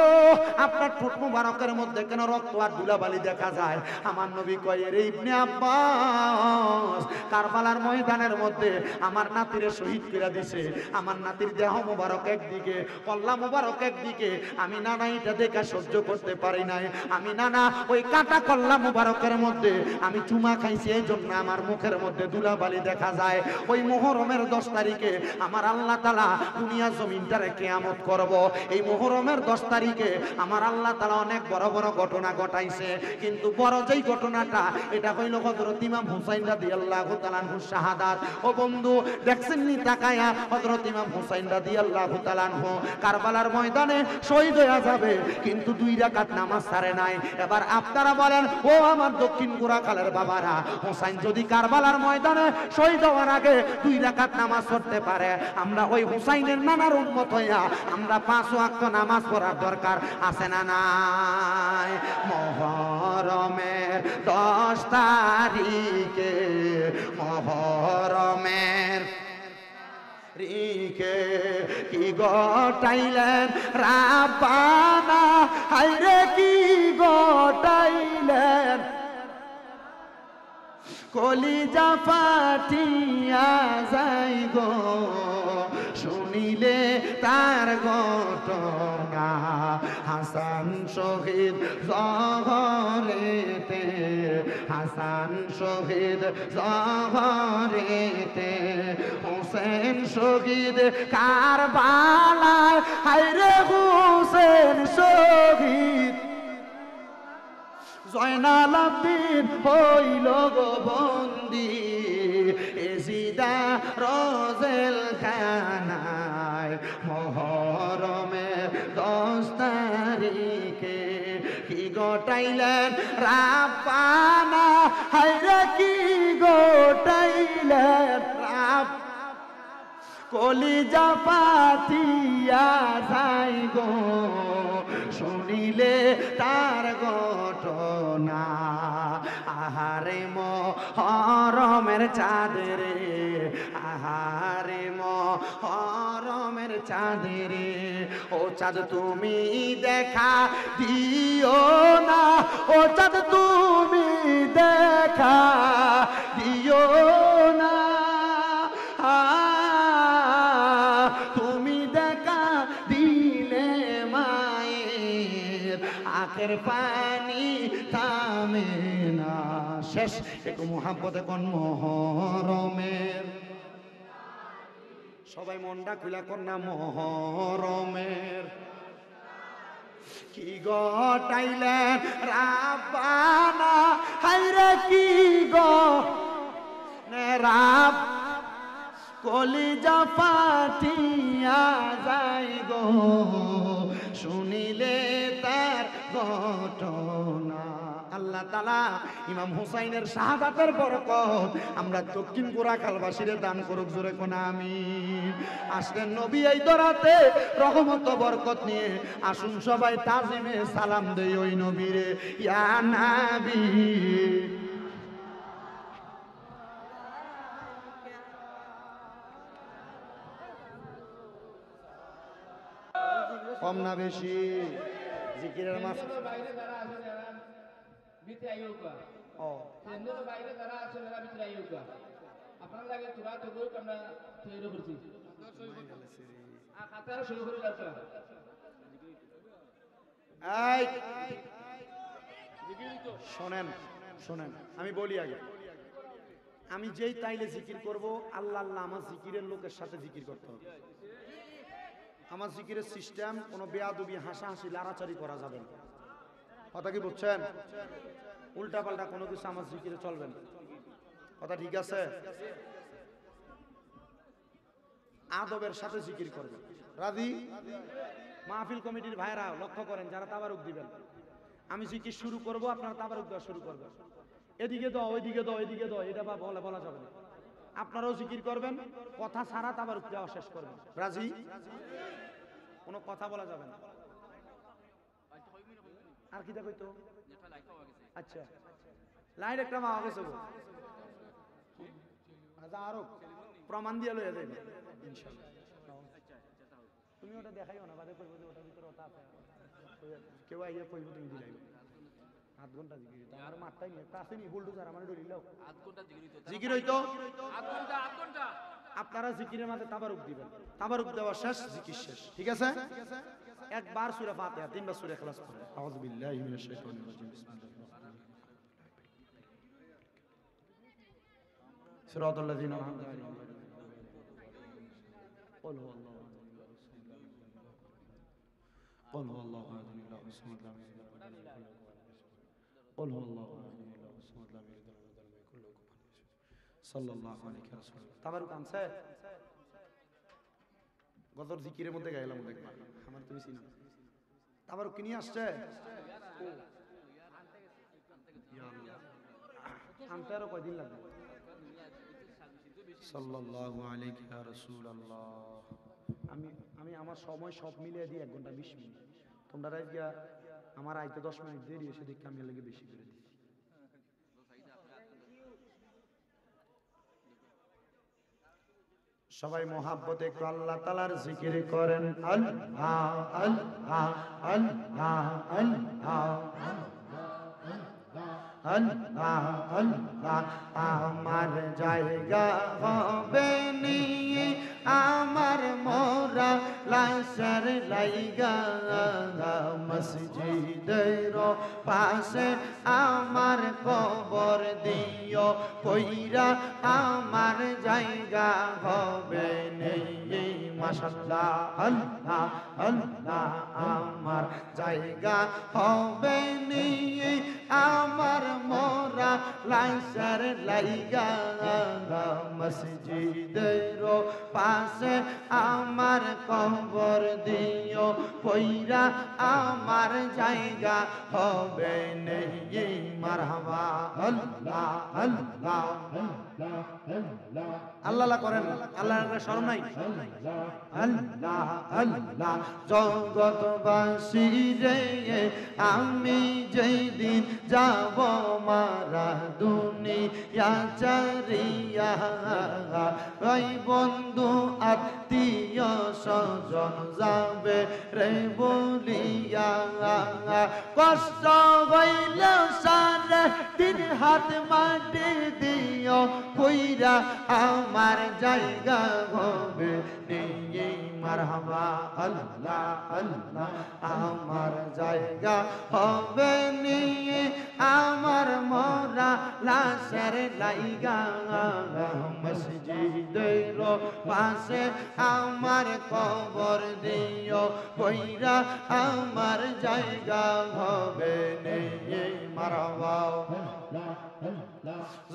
আপনার ঠোঁট মুবারকের মধ্যে কেন রক্ত আর ধুলাবালি দেখা যায়? আমার নবী কয় রে ইবনে আব্বাস কারবালার ময়দানের মধ্যে আমার নাতিরে শহীদ করে দিছে, আমার নাতির দেহ মুবারক একদিকে, কল্লা মুবারক একদিকে, আমি নানা এটা দেখা সহ্য করতে পারি নাই। আমি নানা ওই কাটা কল্লা মুবারকের মধ্যে আমি চুমা খাইছি, এই জন্য আমার মুখের মধ্যে ধুলাবালি দেখা যায়। ওই মুহররমের 10 তারিখে আমার আল্লাহ তাআলা দুনিয়া জমিনটারে কিয়ামত করব। এই মুহররমের 10 তারিখে আমার আল্লাহ তাআলা অনেক বড় বড় ঘটনা ঘটাইছে, কিন্তু বড় যেই ঘটনাটা এটা হইল হযরত ইমাম হুসাইন রাদিয়াল্লাহু তাআলা আনহু শাহাদাত। ও বন্ধু দেখছেন নি তাকায়া হযরত ইমাম হুসাইন রাদিয়াল্লাহু তাআলা আনহু কারবালার ময়দানে শহীদ হয়ে যাবে, কিন্তু 2 রাকাত নামাজ ছাড়ে নাই। এবার আপনারা বলেন ও আমার দক্ষিণ গোরাখালের বাবারা, হুসাইন যদি কারবালার ময়দানে শহীদ হওয়ার আগে 2 রাকাত নামাজ পড়তে পারে, আমরা ওই হুসাইনের নানার উম্মত হইয়া আমরা 5 ওয়াক্ত নামাজ পড়ার দরকার আছে না নাই? মুহররমের 10 তারিখে মুহররমের রিকে কি গটাইলেন রাব্বানা, হায়রে কি গটাইলেন, কলিজা ফাটিয়া যাই গো শুনিলে তার ঘটনা। হাসান শহীদ জহরেতে, হাসান শহীদ জহরেতে, হুসেন শহীদ কারবালায়, হায়রে হুসেন শহীদ জয়নাল আব্দিন হইল গো বন্দি, এজিদা রোজেল খানায়। মুহররমের 10 তারিখে কি গটাইলেন রাব্বানা, হায়রে কি গটাইলেন রাব, কলিজা পাতিয়া যাই গো শুনিলে তার ঘটনা। আহারে মুহররমের চাঁদরে, আহারে মুহররমের চাঁদরে, ও চাঁদ তুমি দেখা দিও না, ও চাঁদ তুমি দেখা দিও না, তুমি দেখা দিলে মায়ের আখের পানি থামে না। শেষ একটু মোহাব্বতে কোন মহরমের, সবাই মনটা খুলা কর না মহরমের। কি গটাইলেন রাব্বানা, হায়রে কি গো রাব, কলিজা ফাটিয়া যাই গো শুনিলে তার ঘটনা। আল্লাহ তাআলা ইমাম হুসাইনের শাহাদাতের বরকত আমরা দক্ষিণ গোরাখালবাসীরে দান করুক, জোরে কোন আমিন। আসলেন নবী এই দরাতে রহমত বরকত নিয়ে, আসুন সবাই তাজিমে সালাম দেই ওই নবীরে। ইয়া নবী কম না বেশি জিকিরের মাস বাইরে যারা আছে যারা ভিতরে আইউকা ও কেন্দ্রের বাইরে যারা আছে যারা ভিতরে আইউকা আপনার লাগে তোরা তো গো আমরা তৈরি করছি খাতার শুরু করে যাচ্ছে। এই শোনেন শোনেন, আমি বলি আগে, আমি যেই তাইলে জিকির করব আল্লাহ আল্লাহ আমার জিকিরের লোকের সাথে জিকির করতে হবে। আমার জিকিরের সিস্টেম কোনো বেয়াদবি হাসাহাসি লাড়াচাড়ি করা যাবে না। কথা কি বুঝছেন? উল্টা পাল্টা কোনো কিছু আমার জিকিরে চলবে না। কথা ঠিক আছে? আদবের সাথে জিকির করবে। রাজি? মাহফিল কমিটির ভাইরা লক্ষ্য করেন, যারা তাবারুক দিবেন, আমি জিকির শুরু করব, আপনারা তাবারুক দেওয়া শুরু করবেন। এদিকে দাও ওইদিকে দাও এদিকে দাও, এটা বা বলা যাবে না। আপনারাও জিকির করবেন, কথা ছাড়া তাবারুক দেওয়া শেষ করবেন। রাজি? কোনো কথা বলা যাবে না। আর কি দেখো তো, আচ্ছা লাইন একটা মা গেছে গো, আচ্ছা আরো প্রমাণ দিয়ে লইয়া যাবে ইনশাআল্লাহ। তুমি ওটা দেখাইও না, বাদে কইব যে ওটার ভিতরে ওটা আছে, কেউ আইয়া কইব তুমি দিলাই। আধ ঘন্টা জিকির হইতো আমার মাঠটাই নিয়ে একটা আসেনি বুলডোজার আমার ডরিলাও আধ ঘন্টা জিকির হইতো আধ ঘন্টা। আপনারা জিকিরের মাঝে তাবারুক দিবেন, তাবারুক দেওয়া শেষ, জিকির শেষ, ঠিক আছে? একবার সূরা ফাতিহা, তিনবার সূরা ইখলাস পড়ে। আউযু বিল্লাহি মিনাশ শাইতানির রাজিম, বিসমিল্লাহির রহমানির রহিম, সিরাতাল লাযিনা আন'আমতা আলাইহিম, কুল হুয়াল্লাহু আহাদ, কুল হুয়াল্লাহু আহাদ, আল্লাহুস সামাদ, লাম ইয়ালিদ ওয়া লাম ইউলাদ, قل هو الله احد الله الصمد لم يلد ولم يولد ولم يكن له كفوا احد সাল্লাল্লাহু আলাইহি ওয়াসাল্লাম। তাবারুক আনছে গজর জিকিরের মধ্যে গাইলাম দেখবা, আমার তুমি চিনো তাবারুক কি নিয়ে আসছে? ইয়া আল্লাহ, আনতে আরো কয়দিন লাগবে? সাল্লাল্লাহু আলাইহি ইয়া রাসূলুল্লাহ। আমি আমার সময় সব মিলিয়ে দিই 1 ঘন্টা 20 মিনিট। তোমরা রাইজা আমার আইতে 10 মিনিট দেরি এসে দেখি আমি লাগে বেশি করে দিই। সবাই মোহাব্বতে একটু আল্লাহ তাআলার জিকির করেন। আল্লাহ আল্লাহ আল্লাহ আল্লাহ আল্লাহ আল্লাহ। আমার জায়গা হবে নি আমার মোরা লাশের লাইগা, মসজিদের পাশে আমার কবর দিও কইরা আমার জায়গা হবে নেই। মাশাআল্লাহ আল্লাহ আল্লাহ। আমার জায়গা হবে নি আমার মোরা লাশের লাইগা, মসজিদের পাশে আমার কবর দিও কইরা আমার জায়গা হবে নেই। মারহাবা আল্লাহ আল্লাহ আল্লাহ করেন, আল্লাহর শরম নাই। আল্লাহ আল্লাহ। জগৎবাসী রে আমি যেই দিন যাব মারা দুনিয়া চারিয়া, ওই বন্ধু আত্মীয় স্বজন যাবে রে বলিয়া, কষ্ট হইল সারে তিন হাত মাটি দিও কইরা আমার জায়গা হবে নিয়ে মারহাবা আল্লাহ আল্লাহ আমার জায়গা হবে নিয়ে আমার মরা লাশের লাইগা মসজিদের পাশে আমার কবর দিও কইরা আমার জায়গা হবে নিয়ে মারহাবা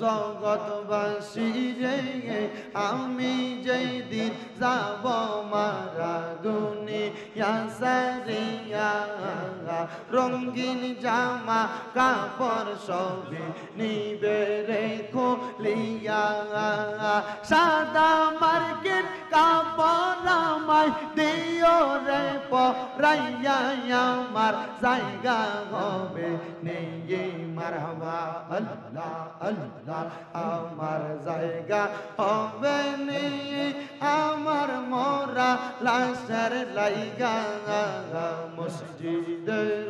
জগৎবাসী রে আমি যেই দিন যাব মারা দুনিয়া সারিয়া রঙিন জামা কাপড় সবই নিবে রে খুলিয়া সাদা মার্কেট কাপড় আমায় দিও রে পরাইয়া আমার জায়গা হবে নেই মারহাবা আল্লাহ আল্লাহ আমার জায়গা হবে নেই আমার মরা লাশের লাইগা মসজিদের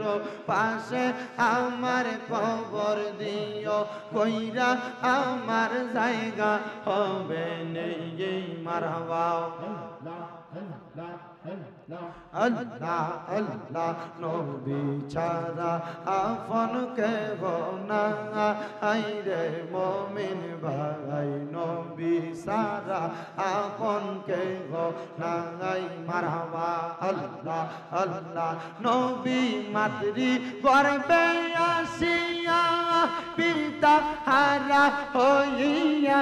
পাশে আমার কবর দিও কইরা আমার জায়গা হবে নেই মারহাবা আল্লাহ আল্লাহ নবী ছাড়া আপন কে না আইরে মুমিন ভাই নবী ছাড়া আপন কে না মারহাবা আল্লাহ আল্লাহ নবী মাতৃ গর্বে আসিয়া পিতা হারা হইয়া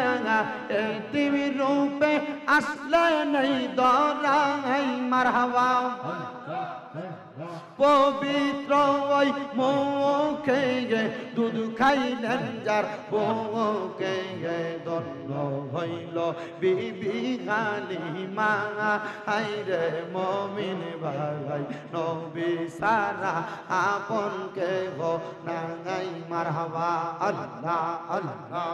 এতিম রূপে আসলে নেই দরাই মারহাবা পবিত্র ওই মুখে দুধ খাইলেন যার বুকে দণ্ড হইল বিবি হালিমা হাইরে মুমিন ভাই নবী সারা আপন কে গো নাই মারহাবা আল্লাহ আল্লাহ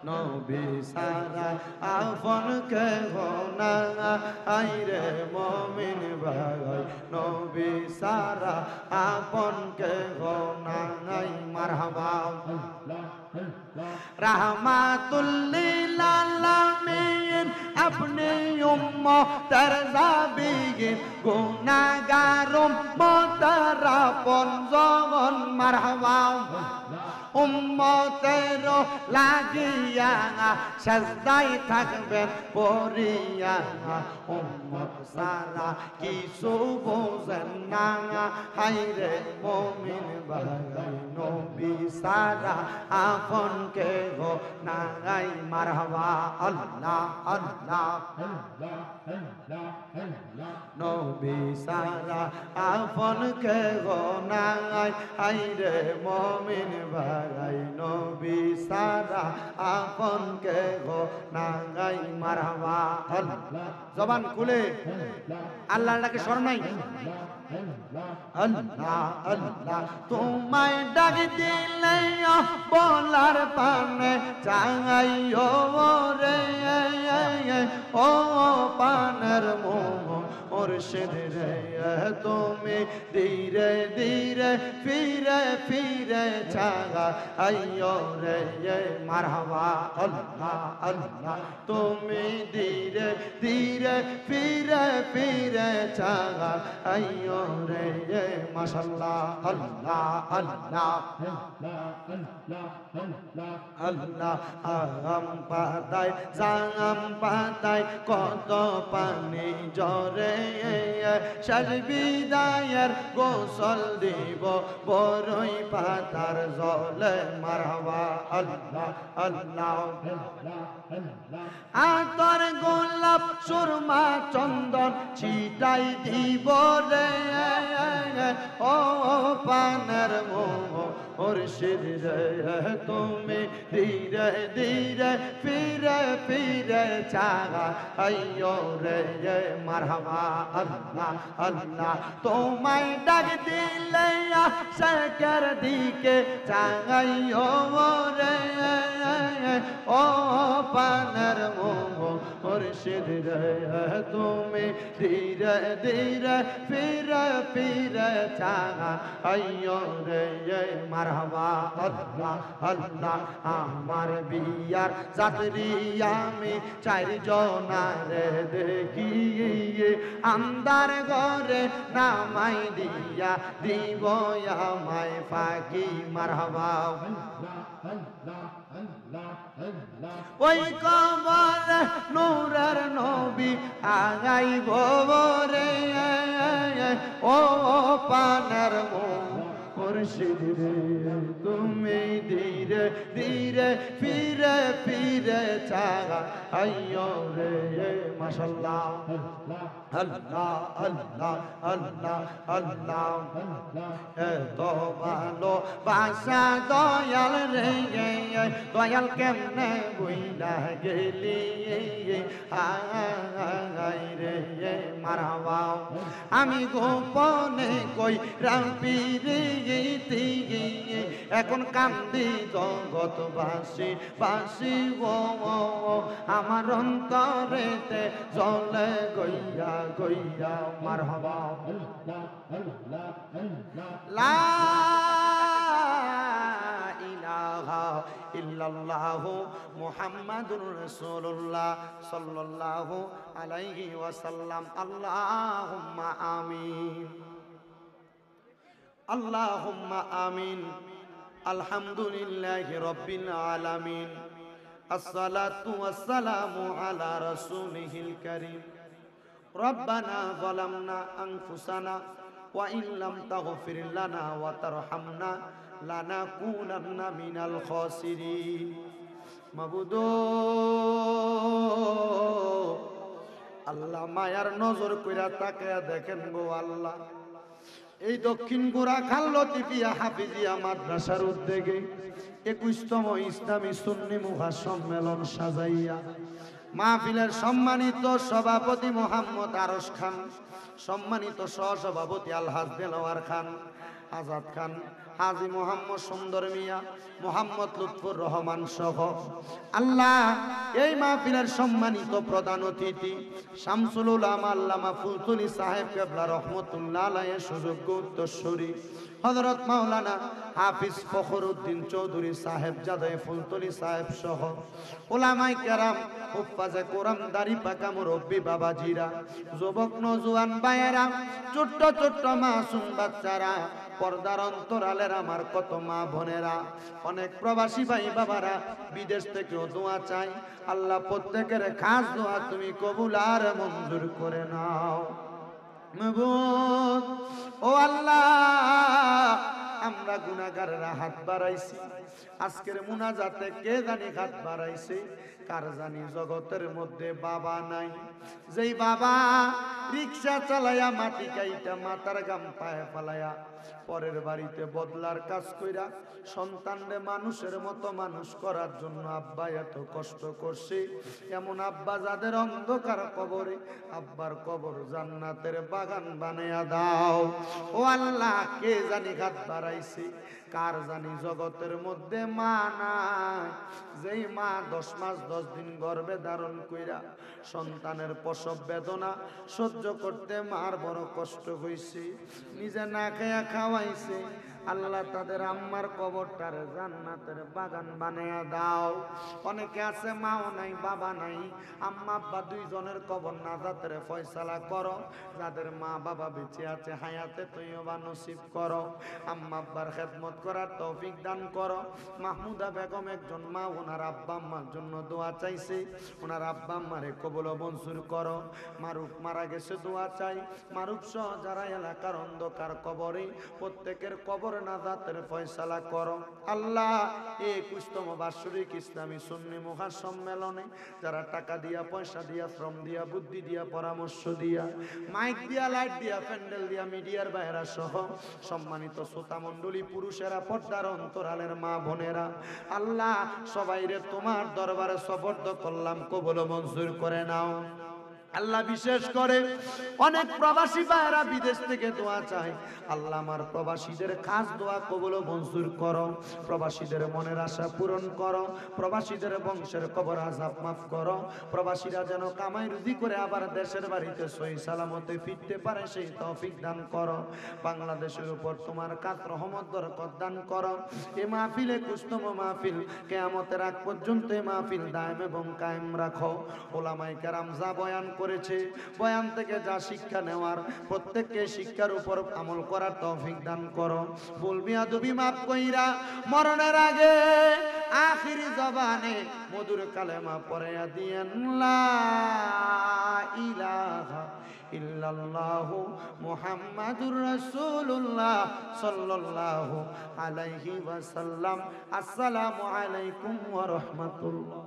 নবী সারা আপন কে গো নাই রে মুমিন ভাই নবী সারা আপন কে গো নাই মারহাবা রাহমাতুল লিল আলামিন আপনি উম্মতের জাবিগিন গুনাহগার উম্মতের আপন জন মারহাবা উম্মতের লাগিয়া সাজদায় থাকবেন পড়িয়া উম্মত সারা কিছু বোঝেন না হাইরে মুমিন ভাই নবী সারা আপন কে গো নাই মারহাবা আল্লাহ আল্লাহ নবী সারা আপন কে গো নাই হাইরে মুমিন ভাই নবী সারা আপন কে গো নাই মারহাবা আল্লাহ জবান খুলে আল্লাহর ডাকে স্মরণ নাই আল্লাহ আল্লাহ তোমায় ডাক দিলে বলার পানে চাইও রে ও পানের মোহ মুর্শিদ রে তুমি ধীরে ধীরে ফিরে ফিরে চাগা আইও রে মারহাবা আল্লাহ আল্লাহ তুমি ধীরে ধীরে ফিরে ফিরে চাগা আইও রে মাশাআল্লাহ আল্লাহ আল্লাহ আল্লাহ আম পাতায় জাম পাতায় কত পানি জরে বিদায়ের গোসল দিব বড়ই পাতার জলে মারহাবা আল্লাহ আল্লাহ আতর গোলাপ সুরমা চন্দন ছিটাই দিব রে ও পানের মোহ মুর্শিদ রে তুমি ধীরে ধীরে ফিরে ফিরে চাগা আইও রে মারহাবা আল্লাহ আল্লাহ তোমায় ডাক দিলে শেখের দিকে চাগাইও রে ও পানের মুর্শিদ রে তুমি ধীরে ধীরে ফিরে ফিরে চাইও রে মারহাবা আল্লাহ আল্লাহ আমার বিয়ার যাত্রী আমি চারজনারে দেখি আন্দার ঘরে নামাই দিয়া দিব আমায় ফাঁকি মারহাবা ওই কবর নূরের নবী আগাইব রে ও পানের মুর্শিদ রে তুমি ধীরে ধীরে ফিরে ফিরে চাইও রে মাশাআল্লাহ আল্লাহ আল্লাহ আল্লাহ আল্লাহ এত ভালো বাসা দয়াল রে দয়াল কেমনে বইলা গেলি আই রে মারহাবা আমি গোপনে কই রাপিরে এখন কান্দি জগৎ বাসি বাসি গো আমার অন্তরেতে জলে গইয়া গইয়া মারহাবা লা ইলাহা ইল্লাল্লাহু মুহাম্মাদুর রাসূলুল্লাহ সাল্লাল্লাহু আলাইহি ওয়াসাল্লাম আল্লাহুম্মা আমিন আল্লাহুম্মা আমিন আলহামদুলিল্লাহি রাব্বিল আলামিন আসসালাতু ওয়াসসালামু আলা রাসূলিহিল কারীম রব্বানা যালামনা আনফুসানা ওয়া ইন লাম তাগফির লানা ওয়া তারহামনা লানাকুনান্না মিনাল খাসিরিন মাবুদ আল্লাহ মায়ার নজর কইরা তাকায়া দেখেন গো আল্লাহ এই দক্ষিণ গোরাখাল লতিফিয়া হাফিজিয়া মাদ্রাসার উদ্যোগে 21তম ইসলামী সুন্নি মহাসম্মেলন সাজাইয়া মাহফিলের সম্মানিত সভাপতি মোহাম্মদ আরশ খান, সম্মানিত সহসভাপতি আলহাজ দেলোয়ার খান, আজাদ খান, হাজী মোহাম্মদ সুন্দর মিয়া, মোহাম্মদ লুৎফুর রহমান সহ আল্লাহ এই মাহফিলের সম্মানিত প্রধান অতিথি শামসুল উলামা আল্লামা ফুলতুলি সাহেব কেবলা রহমতুল্লাহ আলাইহির সুযোগ্য উত্তরসূরি হযরত মাওলানা হাফিজ ফখরউদ্দিন চৌধুরী সাহেব জাদে ফুলতুলি সাহেব সহ উলামায়ে কেরাম, হুফাজে কোরআন, দাড়ি পাকা মুরব্বী বাবাজিরা, যুবক নওজোয়ান ভাইয়েরা, ছোট্ট ছোট্ট মাসুম বাচ্চারা, পর্দার অন্তরালের আমার কত মা বোনেরা, অনেক প্রবাসী ভাই বাবারা, বিদেশ থেকেও দোয়া চাই আল্লাহ প্রত্যেকের খাস দোয়া তুমি কবুল আর মঞ্জুর করে নাও। মাবুদ ও আল্লাহ আমরা গুনাহগাররা হাত বাড়াইছি, আজকের মুনাজাতে কে জানি হাত বাড়াইছে, কার জানি জগতের মধ্যে বাবা নাই, যেই বাবা রিকশা চালায়া মাটি কাইটা মাথার গাম পায়ে ফালায়া পরের বাড়িতে বদলার কাজ কইরা সন্তানরে মানুষের মতো মানুষ করার জন্য আব্বা এত কষ্ট করছে, এমন আব্বা যাদের অন্ধকার কবরে আব্বার কবর জান্নাতের বাগান বানায়া দাও। ও আল্লাহ কে জানি হাত বাড়াইছে, কার জানি জগতের মধ্যে মা নাই, যেই মা 10 মাস 10 দিন গর্ভে ধারণ কইরা সন্তানের প্রসব বেদনা সহ্য করতে মার বড় কষ্ট হইছে, নিজে না খায়া খাওয়াইছে, আল্লাহ তাদের আম্মার কবরটার জান্নাতের বাগান বানায়া দাও। অনেকে আছে মাও নাই বাবা নাই, আম্মা আব্বা দুইজনের কবর নাজাতের ফয়সালা করো, যাদের মা বাবা বেঁচে আছে হায়াতে তৈয়বা নসিব করো, আম্মা আব্বার খেদমত করার তৌফিক দান করো। মাহমুদা বেগম একজন মা, ওনার আব্বা আম্মার জন্য দোয়া চাইছে, ওনার আব্বা আম্মারে কবুল মঞ্জুর করো। মারুফ মারা গেছে, দোয়া চাই মারুফ সহ যারা এলাকার অন্ধকার কবরে প্রত্যেকের কবর নাজাতের ফয়সালা করো। আল্লাহ 21তম বার্ষিক ইসলামী সুন্নি মহাসম্মেলনে যারা টাকা দিয়া, পয়সা দিয়া, শ্রম দিয়া, বুদ্ধি দিয়া, পরামর্শ দিয়া, মাইক দিয়া, লাইট দিয়া, প্যান্ডেল দিয়া, মিডিয়ার বাইরা সহ সম্মানিত শ্রোতা মণ্ডলী, পুরুষেরা, পর্দার অন্তরালের মা বোনেরা, আল্লাহ সবাইরে তোমার দরবারে সফর্দ করলাম, কবুল মঞ্জুর করে নাও। আল্লাহ বিশেষ করে অনেক প্রবাসী ভাইরা বিদেশ থেকে দোয়া চায়, আল্লাহ আমার প্রবাসীদের খাস দোয়া কবুল ও মঞ্জুর করো, প্রবাসীদের মনের আশা পূরণ করো, প্রবাসীদের বংশের কবর আযাব মাফ করো, প্রবাসীরা যেন কামাই রুজি করে আবার দেশের বাড়িতে সহি সালামতে ফিরতে পারে সেই তৌফিক দান করো। বাংলাদেশের উপর তোমার কাত রহমত বরকত দান করো। এই মাহফিলে কুস্তম মাহফিল কিয়ামতের আগ পর্যন্ত এই মাহফিল দায়েম এবং কায়েম রাখো। ওলামায়ে কেরাম যা বয়ান করেছে, বয়ান থেকে যা শিক্ষা নেওয়ার, প্রত্যেককে শিক্ষার উপর আমল করার তৌফিক দান করো। ভুল বিয়াদবি মাফ কইরা মরণের আগে আখিরি জবানে মধুর কালেমা পড়াইয়া দিয়েন লা ইলাহা ইল্লাল্লাহু মুহাম্মাদুর রাসূলুল্লাহ সাল্লাল্লাহু আলাইহি ওয়াসাল্লাম। আসসালামু আলাইকুম ওয়া রাহমাতুল্লাহ।